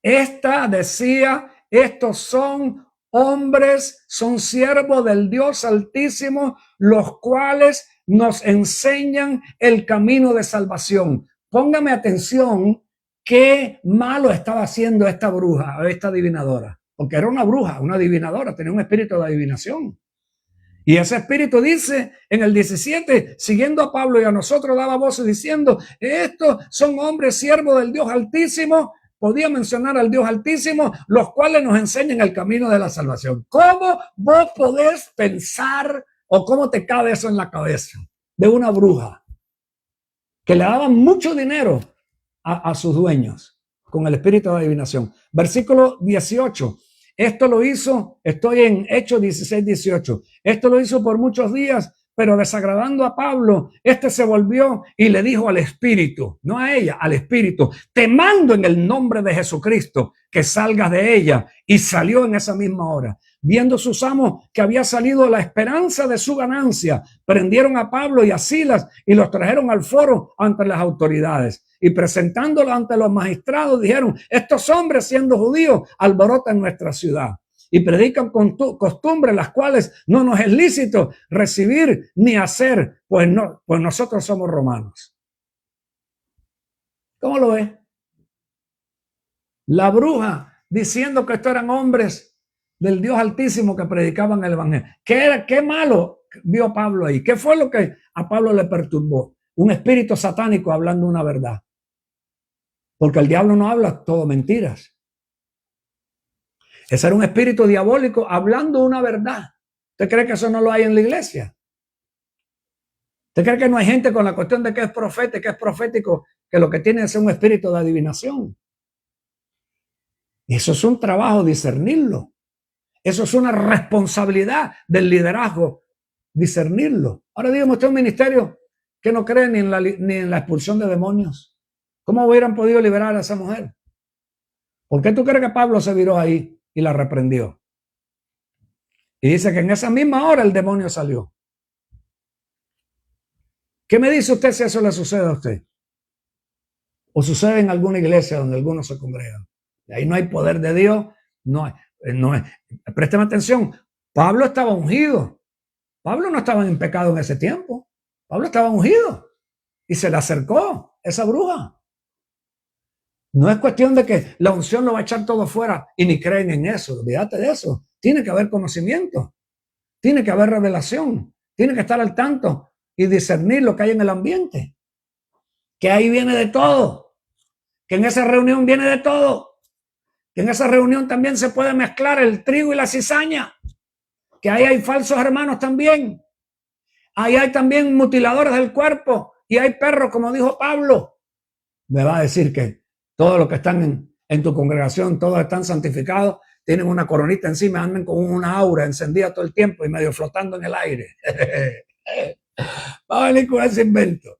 Esta decía, estos son hombres, son siervos del Dios Altísimo, los cuales nos enseñan el camino de salvación. Póngame atención qué malo estaba haciendo esta bruja, esta adivinadora, porque era una bruja, una adivinadora, tenía un espíritu de adivinación. Y ese espíritu dice en el 17, siguiendo a Pablo y a nosotros daba voces diciendo, estos son hombres siervos del Dios Altísimo. Podía mencionar al Dios Altísimo, los cuales nos enseñan el camino de la salvación. ¿Cómo vos podés pensar o cómo te cabe eso en la cabeza de una bruja que le daban mucho dinero a sus dueños con el espíritu de adivinación? Versículo 18. Esto lo hizo, estoy en Hechos 16, 18. Esto lo hizo por muchos días, pero desagradando a Pablo, este se volvió y le dijo al espíritu, no a ella, al espíritu, te mando en el nombre de Jesucristo que salgas de ella. Y salió en esa misma hora. viendo sus amos que había salido la esperanza de su ganancia, prendieron a Pablo y a Silas y los trajeron al foro ante las autoridades. Y presentándolos ante los magistrados, dijeron: estos hombres, siendo judíos, alborotan nuestra ciudad y predican con costumbres las cuales no nos es lícito recibir ni hacer, pues nosotros somos romanos. ¿Cómo lo ves? La bruja diciendo que estos eran hombres del Dios Altísimo que predicaban el evangelio. ¿Qué malo vio Pablo ahí? ¿Qué fue lo que a Pablo le perturbó? Un espíritu satánico hablando una verdad. Porque el diablo no habla todo mentiras. Ese era un espíritu diabólico hablando una verdad. ¿Usted cree que eso no lo hay en la iglesia? ¿Usted cree que no hay gente con la cuestión de que es profeta, que es profético, que lo que tiene es un espíritu de adivinación? Y eso es un trabajo, discernirlo. Eso es una responsabilidad del liderazgo, discernirlo. Ahora dígame usted, un ministerio que no cree ni en la expulsión de demonios. ¿Cómo hubieran podido liberar a esa mujer? ¿Por qué tú crees que Pablo se viró ahí y la reprendió? Y dice que en esa misma hora el demonio salió. ¿Qué me dice usted si eso le sucede a usted? ¿O sucede en alguna iglesia donde algunos se congregan? Y ahí no hay poder de Dios. No hay. Présteme atención. Pablo estaba ungido. Pablo no estaba en pecado en ese tiempo. Pablo estaba ungido. Y se le acercó esa bruja. No es cuestión de que la unción lo va a echar todo fuera y ni creen en eso. Olvídate de eso. Tiene que haber conocimiento. Tiene que haber revelación. Tiene que estar al tanto y discernir lo que hay en el ambiente. Que ahí viene de todo. Que en esa reunión viene de todo. Que en esa reunión también se puede mezclar el trigo y la cizaña. Que ahí hay falsos hermanos también. Ahí hay también mutiladores del cuerpo. Y hay perros, como dijo Pablo. Me va a decir que todos los que están en tu congregación, todos están santificados, tienen una coronita encima, andan con una aura encendida todo el tiempo y medio flotando en el aire. Va a venir con ese invento.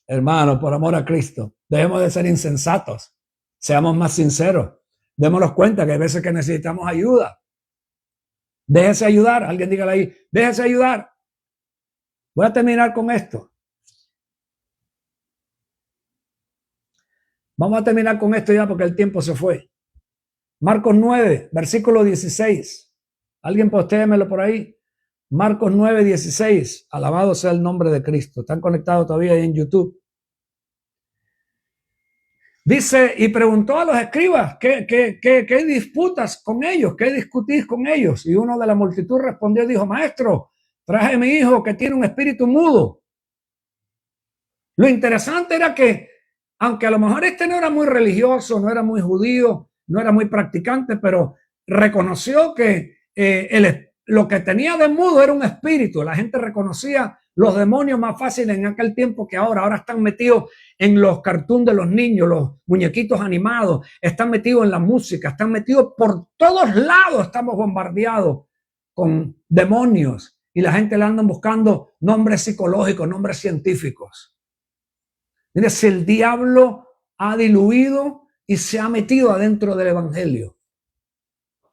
Hermano, por amor a Cristo, dejemos de ser insensatos. Seamos más sinceros. Démonos cuenta que hay veces que necesitamos ayuda. Déjese ayudar. Alguien dígale ahí, déjese ayudar. Voy a terminar con esto. Vamos a terminar con esto ya porque el tiempo se fue. Marcos 9, versículo 16. Alguien postéemelo por ahí. Marcos 9, 16. Alabado sea el nombre de Cristo. ¿Están conectados todavía ahí en YouTube? Dice, y preguntó a los escribas, ¿qué disputas con ellos? ¿Qué discutís con ellos? Y uno de la multitud respondió y dijo: maestro, traje a mi hijo que tiene un espíritu mudo. Lo interesante era que, aunque a lo mejor este no era muy religioso, no era muy judío, no era muy practicante, pero reconoció que lo que tenía de mudo era un espíritu. La gente reconocía los demonios más fácil en aquel tiempo que ahora. Ahora están metidos en los cartoons de los niños, los muñequitos animados, están metidos en la música, están metidos por todos lados. Estamos bombardeados con demonios y la gente le andan buscando nombres psicológicos, nombres científicos. Mire, si el diablo ha diluido y se ha metido adentro del evangelio.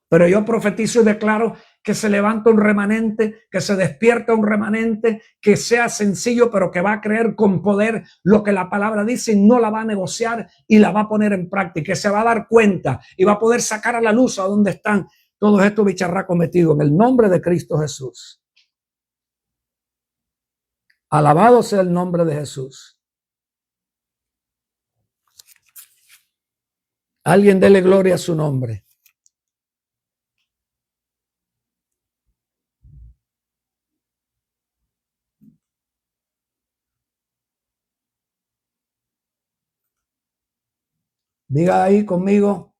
Pero yo profetizo y declaro que se levanta un remanente, que se despierta un remanente, que sea sencillo, pero que va a creer con poder lo que la palabra dice y no la va a negociar y la va a poner en práctica, que se va a dar cuenta y va a poder sacar a la luz a dónde están todos estos bicharracos metidos en el nombre de Cristo Jesús. Alabado sea el nombre de Jesús. Alguien dele gloria a su nombre. Diga ahí conmigo,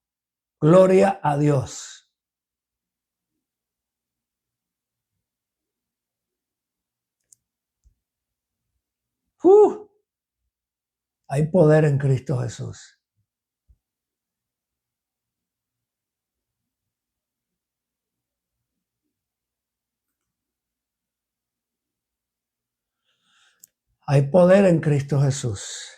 gloria a Dios. Hay poder en Cristo Jesús. Hay poder en Cristo Jesús.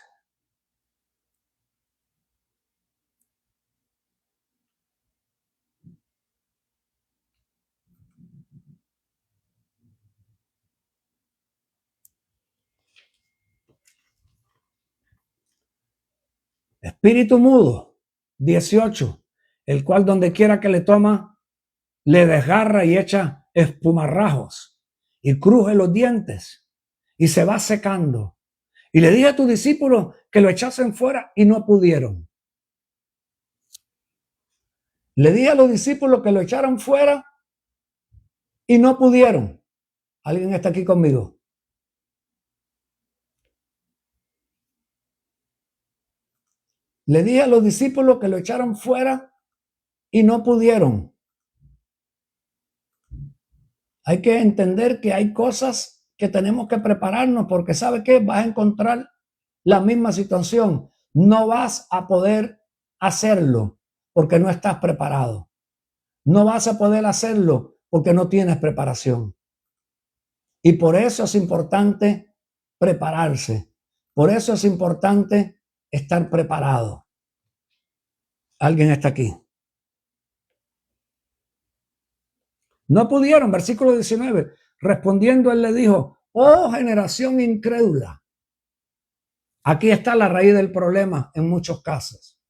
Espíritu mudo, 18, el cual donde quiera que le toma, le desgarra y echa espumarrajos y cruje los dientes y se va secando. Y le dije a tus discípulos que lo echasen fuera y no pudieron. Le dije a los discípulos que lo echaran fuera y no pudieron. ¿Alguien está aquí conmigo? Le dije a los discípulos que lo echaran fuera y no pudieron. Hay que entender que hay cosas que tenemos que prepararnos porque ¿sabe qué? Vas a encontrar la misma situación. No vas a poder hacerlo porque no estás preparado. No vas a poder hacerlo porque no tienes preparación. Y por eso es importante prepararse. Por eso es importante estar preparado. ¿Alguien está aquí? No pudieron, versículo 19. Respondiendo, él le dijo, oh generación incrédula. Aquí está la raíz del problema en muchos casos.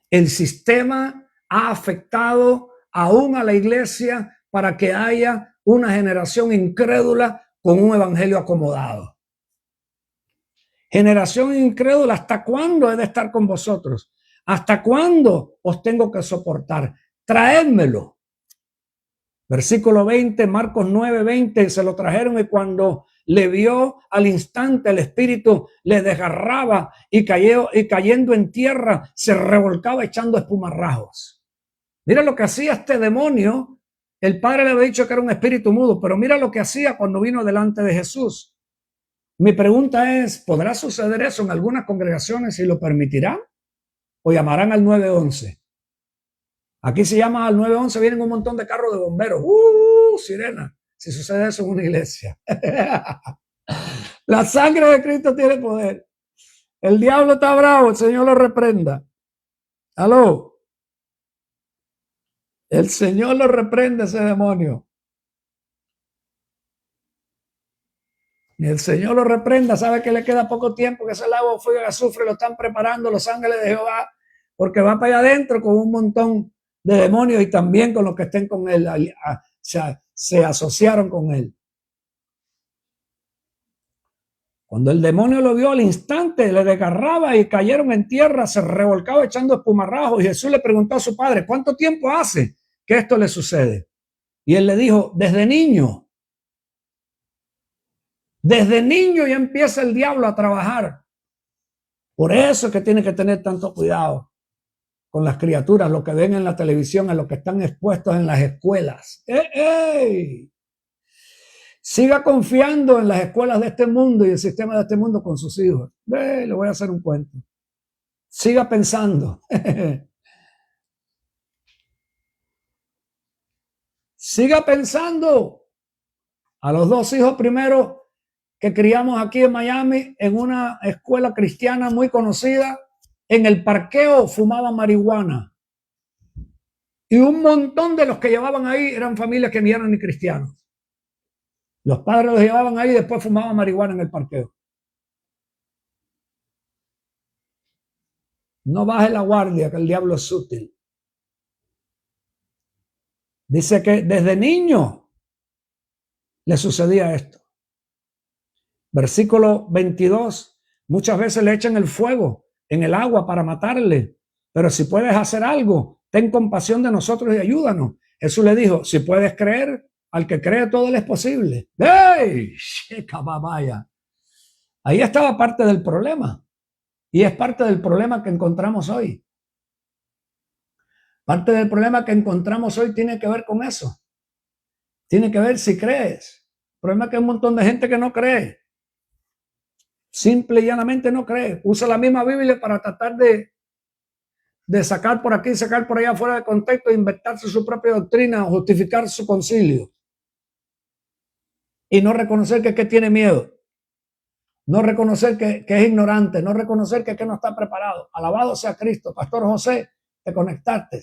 El sistema ha afectado aún a la iglesia para que haya una generación incrédula con un evangelio acomodado. Generación incrédula, ¿hasta cuándo he de estar con vosotros? ¿Hasta cuándo os tengo que soportar? Traédmelo. Versículo 20, Marcos 9, 20, se lo trajeron y cuando le vio al instante el espíritu le desgarraba y cayendo en tierra se revolcaba echando espumarrajos. Mira lo que hacía este demonio. El padre le había dicho que era un espíritu mudo, pero mira lo que hacía cuando vino delante de Jesús. Mi pregunta es, ¿podrá suceder eso en algunas congregaciones y lo permitirán? ¿O llamarán al 911? Aquí se llama al 911, vienen un montón de carros de bomberos. Sirena. Si sucede eso en una iglesia. La sangre de Cristo tiene poder. El diablo está bravo, el Señor lo reprenda. Aló. El Señor lo reprende ese demonio. Y el Señor lo reprenda, sabe que le queda poco tiempo, que ese lago de fuego y azufre lo están preparando los ángeles de Jehová, porque va para allá adentro con un montón de demonios y también con los que estén con él, se asociaron con él. Cuando el demonio lo vio al instante, le desgarraba y cayeron en tierra, se revolcaba echando espumarrajos. Y Jesús le preguntó a su padre, ¿cuánto tiempo hace que esto le sucede? Y él le dijo, desde niño. Desde niño ya empieza el diablo a trabajar. Por eso es que tiene que tener tanto cuidado con las criaturas, lo que ven en la televisión, a lo que están expuestos en las escuelas. ¡Ey! Siga confiando en las escuelas de este mundo y el sistema de este mundo con sus hijos. Le voy a hacer un cuento. Siga pensando. Siga pensando. A los dos hijos primero que criamos aquí en Miami, en una escuela cristiana muy conocida, en el parqueo fumaban marihuana. Y un montón de los que llevaban ahí eran familias que ni eran ni cristianos. Los padres los llevaban ahí y después fumaban marihuana en el parqueo. No baje la guardia, que el diablo es sutil. Dice que desde niño le sucedía esto. Versículo 22. Muchas veces le echan el fuego en el agua para matarle. Pero si puedes hacer algo, ten compasión de nosotros y ayúdanos. Jesús le dijo, si puedes creer, al que cree todo le es posible. ¡Ey! Ahí estaba parte del problema. Y es parte del problema que encontramos hoy. Parte del problema que encontramos hoy tiene que ver con eso. Tiene que ver si crees. El problema es que hay un montón de gente que no cree. Simple y llanamente no cree. Usa la misma Biblia para tratar de sacar por aquí, sacar por allá fuera de contexto, inventarse su propia doctrina o justificar su concilio. Y no reconocer que tiene miedo. No reconocer que es ignorante. No reconocer que no está preparado. Alabado sea Cristo. Pastor José, te conectaste.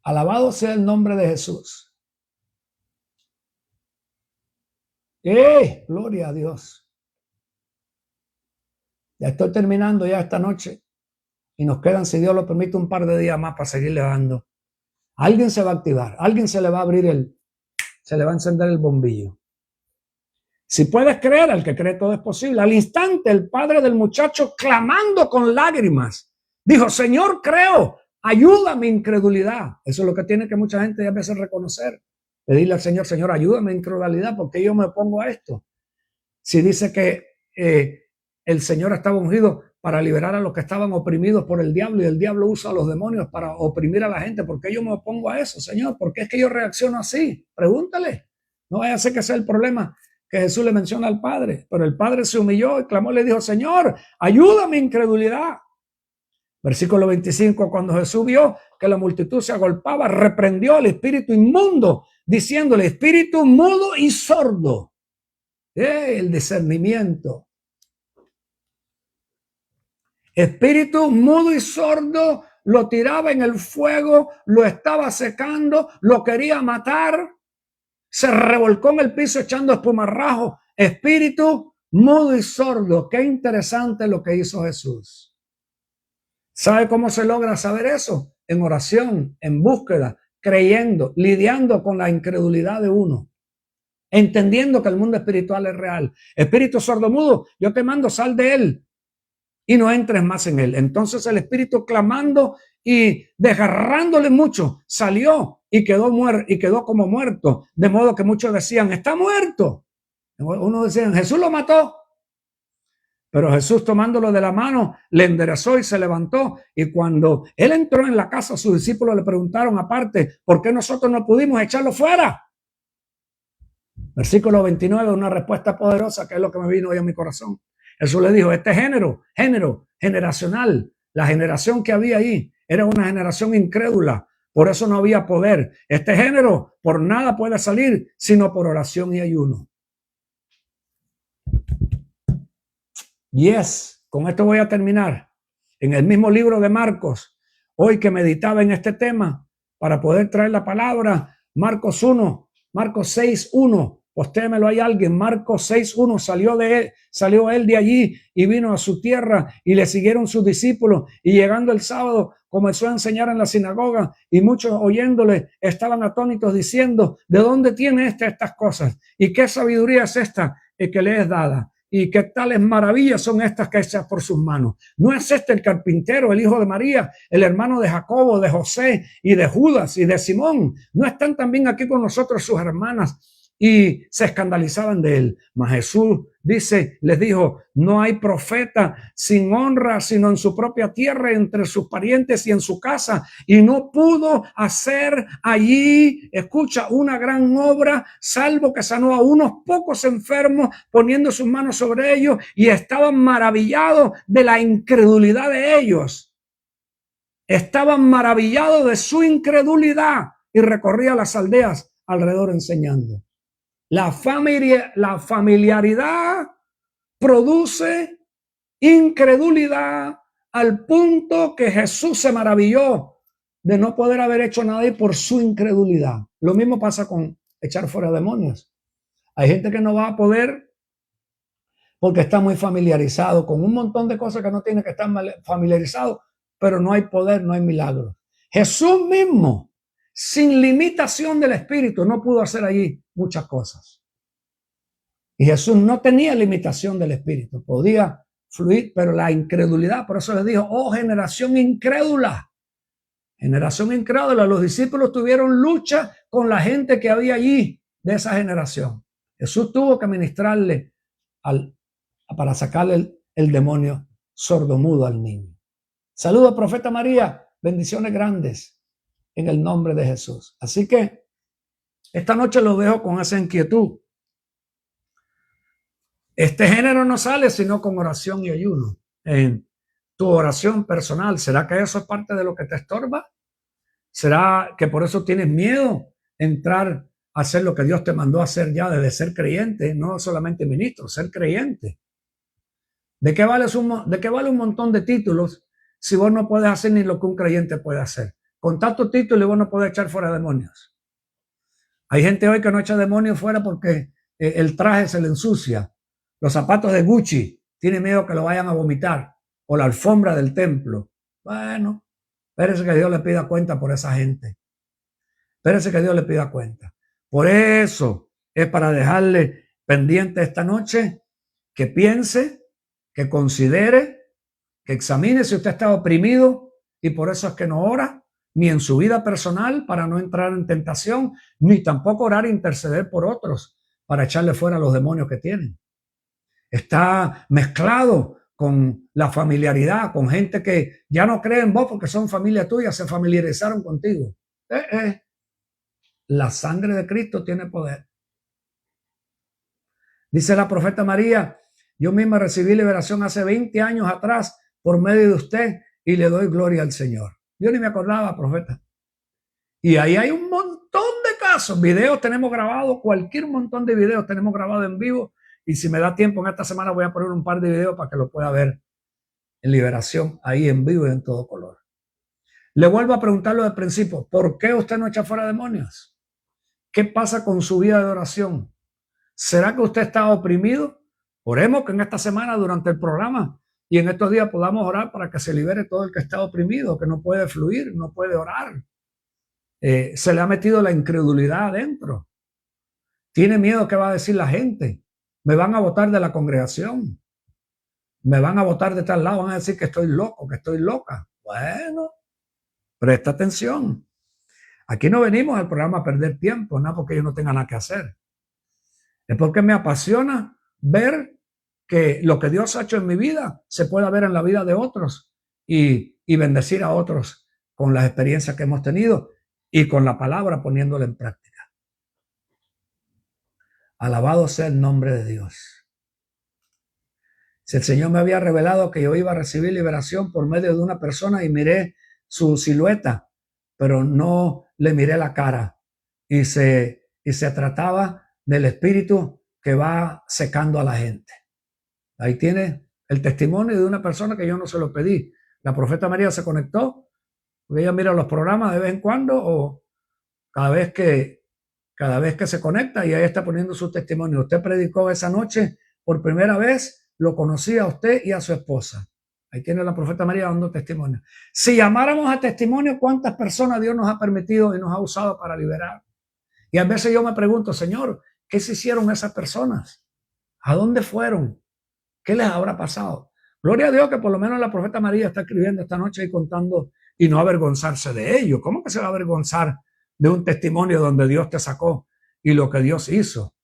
Alabado sea el nombre de Jesús. Gloria a Dios. Ya estoy terminando ya esta noche y nos quedan, si Dios lo permite, un par de días más para seguirle dando. Alguien se va a activar, alguien se le va a abrir se le va a encender el bombillo. Si puedes creer, al que cree todo es posible. Al instante, el padre del muchacho, clamando con lágrimas, dijo: Señor, creo, ayuda mi incredulidad. Eso es lo que tiene que mucha gente a veces reconocer. Pedirle al Señor: Señor, ayúdame mi incredulidad, porque yo me opongo a esto. Si dice que el Señor estaba ungido para liberar a los que estaban oprimidos por el diablo, y el diablo usa a los demonios para oprimir a la gente, ¿por qué yo me opongo a eso, Señor? ¿Por qué es que yo reacciono así? Pregúntale. No vaya a ser que sea el problema que Jesús le menciona al Padre. Pero el Padre se humilló y clamó, le dijo: Señor, ayuda mi incredulidad. Versículo 25, cuando Jesús vio que la multitud se agolpaba, reprendió al espíritu inmundo, diciéndole: espíritu mudo y sordo. El discernimiento. Espíritu mudo y sordo, lo tiraba en el fuego, lo estaba secando, lo quería matar, se revolcó en el piso echando espumarrajo. Espíritu mudo y sordo. Qué interesante lo que hizo Jesús. ¿Sabe cómo se logra saber eso? En oración, en búsqueda, creyendo, lidiando con la incredulidad de uno, entendiendo que el mundo espiritual es real. Espíritu sordo mudo, yo te mando, sal de él y no entres más en él. Entonces el espíritu, clamando y desgarrándole mucho, salió y quedó como muerto, de modo que muchos decían: está muerto. Uno decía: Jesús lo mató. Pero Jesús, tomándolo de la mano, le enderezó y se levantó. Y cuando él entró en la casa, sus discípulos le preguntaron aparte: ¿por qué nosotros no pudimos echarlo fuera? Versículo 29, una respuesta poderosa, que es lo que me vino hoy a mi corazón. Jesús le dijo: este generacional, la generación que había ahí, era una generación incrédula, por eso no había poder. Este género por nada puede salir, sino por oración y ayuno. Con esto voy a terminar. En el mismo libro de Marcos, hoy que meditaba en este tema, para poder traer la palabra, Marcos 6:1, postémelo ahí alguien. Marcos 6:1, salió él de allí y vino a su tierra, y le siguieron sus discípulos, y llegando el sábado comenzó a enseñar en la sinagoga, y muchos oyéndole estaban atónitos, diciendo: ¿de dónde tiene estas cosas? ¿Y qué sabiduría es esta que le es dada? ¿Y qué tales maravillas son estas que hechas por sus manos? ¿No es este el carpintero, el hijo de María, el hermano de Jacobo, de José y de Judas y de Simón? ¿No están también aquí con nosotros sus hermanas? Y se escandalizaban de él. Mas Jesús les dijo: no hay profeta sin honra sino en su propia tierra, entre sus parientes y en su casa. Y no pudo hacer allí, escucha, una gran obra, salvo que sanó a unos pocos enfermos, poniendo sus manos sobre ellos, y estaban maravillados de la incredulidad de ellos. Estaban maravillados de su incredulidad, y recorría las aldeas alrededor enseñando. La familiaridad produce incredulidad, al punto que Jesús se maravilló de no poder haber hecho nada por su incredulidad. Lo mismo pasa con echar fuera demonios. Hay gente que no va a poder porque está muy familiarizado con un montón de cosas que no tiene que estar familiarizado, pero no hay poder, no hay milagro. Jesús mismo, sin limitación del espíritu, no pudo hacer allí muchas cosas. Y Jesús no tenía limitación del espíritu, podía fluir, pero la incredulidad, por eso les dijo: oh, generación incrédula. Generación incrédula. Los discípulos tuvieron lucha con la gente que había allí de esa generación. Jesús tuvo que ministrarle para sacarle el demonio sordomudo al niño. Saludos, profeta María. Bendiciones grandes en el nombre de Jesús. Así que esta noche lo dejo con esa inquietud. Este género no sale sino con oración y ayuno. En tu oración personal, ¿será que eso es parte de lo que te estorba? ¿Será que por eso tienes miedo a entrar a hacer lo que Dios te mandó a hacer ya desde ser creyente, no solamente ministro, ser creyente? ¿De qué vale un montón de títulos si vos no puedes hacer ni lo que un creyente puede hacer? Con tantos títulos y vos no podés echar fuera demonios. Hay gente hoy que no echa demonios fuera porque el traje se le ensucia. Los zapatos de Gucci tiene miedo que lo vayan a vomitar, o la alfombra del templo. Bueno, espérese que Dios le pida cuenta por esa gente. Espérese que Dios le pida cuenta. Por eso es para dejarle pendiente esta noche que piense, que considere, que examine si usted está oprimido y por eso es que no ora, ni en su vida personal para no entrar en tentación, ni tampoco orar e interceder por otros para echarle fuera a los demonios que tienen. Está mezclado con la familiaridad, con gente que ya no cree en vos porque son familia tuya, se familiarizaron contigo. La sangre de Cristo tiene poder. Dice la profeta María, yo misma recibí liberación hace 20 años atrás por medio de usted y le doy gloria al Señor. Yo ni me acordaba, profeta. Y ahí hay un montón de casos, videos tenemos grabados, cualquier montón de videos tenemos grabados en vivo. Y si me da tiempo en esta semana voy a poner un par de videos para que lo pueda ver en liberación, ahí en vivo y en todo color. Le vuelvo a preguntarlo del principio, ¿por qué usted no echa fuera demonios? ¿Qué pasa con su vida de oración? ¿Será que usted está oprimido? Oremos que en esta semana durante el programa y en estos días podamos orar para que se libere todo el que está oprimido, que no puede fluir, no puede orar. Se le ha metido la incredulidad adentro. Tiene miedo que va a decir la gente. Me van a botar de la congregación. Me van a botar de tal lado, van a decir que estoy loco, que estoy loca. Bueno, presta atención. Aquí no venimos al programa a perder tiempo, no porque yo no tenga nada que hacer. Es porque me apasiona ver que lo que Dios ha hecho en mi vida se pueda ver en la vida de otros y bendecir a otros con las experiencias que hemos tenido y con la palabra poniéndola en práctica. Alabado sea el nombre de Dios. Si el Señor me había revelado que yo iba a recibir liberación por medio de una persona y miré su silueta, pero no le miré la cara y se trataba del espíritu que va secando a la gente. Ahí tiene el testimonio de una persona que yo no se lo pedí. La profeta María se conectó, porque ella mira los programas de vez en cuando o cada vez que se conecta y ahí está poniendo su testimonio. Usted predicó esa noche por primera vez, lo conocí a usted y a su esposa. Ahí tiene la profeta María dando testimonio. Si llamáramos a testimonio, ¿cuántas personas Dios nos ha permitido y nos ha usado para liberar? Y a veces yo me pregunto, Señor, ¿qué se hicieron esas personas? ¿A dónde fueron? ¿Qué les habrá pasado? Gloria a Dios que por lo menos la profeta María está escribiendo esta noche y contando y no avergonzarse de ello. ¿Cómo que se va a avergonzar de un testimonio donde Dios te sacó y lo que Dios hizo?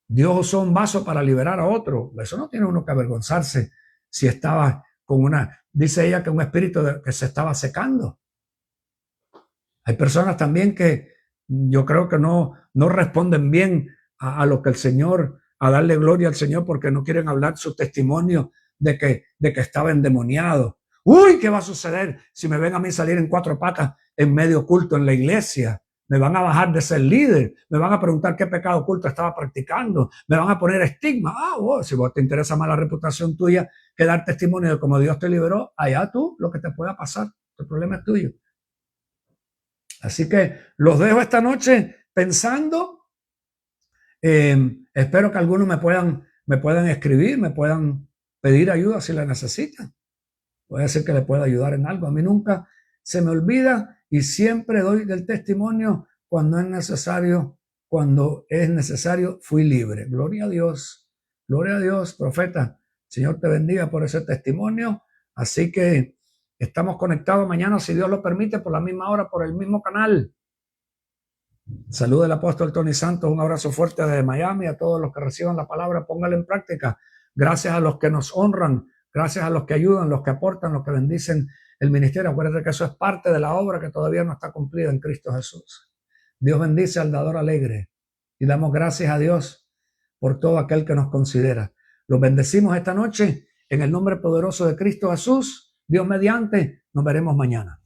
Dios usó un vaso para liberar a otro. Eso no tiene uno que avergonzarse si estaba con dice ella que un espíritu que se estaba secando. Hay personas también que yo creo que no responden bien a lo que el Señor, a darle gloria al Señor porque no quieren hablar su testimonio de que estaba endemoniado. Uy, ¿qué va a suceder si me ven a mí salir en 4 patas en medio oculto en la iglesia? Me van a bajar de ser líder, me van a preguntar qué pecado oculto estaba practicando, me van a poner estigma. Si vos te interesa más la reputación tuya que dar testimonio de cómo Dios te liberó, allá tú, lo que te pueda pasar, el problema es tuyo. Así que los dejo esta noche pensando. Espero que algunos me puedan escribir, me puedan pedir ayuda si la necesitan. Puede ser que le pueda ayudar en algo. A mí nunca se me olvida y siempre doy del testimonio cuando es necesario. Cuando es necesario, fui libre. Gloria a Dios. Gloria a Dios, profeta. Señor te bendiga por ese testimonio. Así que estamos conectados mañana, si Dios lo permite, por la misma hora, por el mismo canal. Saludos del apóstol Tony Santos. Un abrazo fuerte desde Miami. A todos los que reciban la palabra, póngala en práctica. Gracias a los que nos honran. Gracias a los que ayudan, los que aportan, los que bendicen el ministerio. Acuérdense que eso es parte de la obra que todavía no está cumplida en Cristo Jesús. Dios bendice al dador alegre y damos gracias a Dios por todo aquel que nos considera. Los bendecimos esta noche en el nombre poderoso de Cristo Jesús. Dios mediante, nos veremos mañana.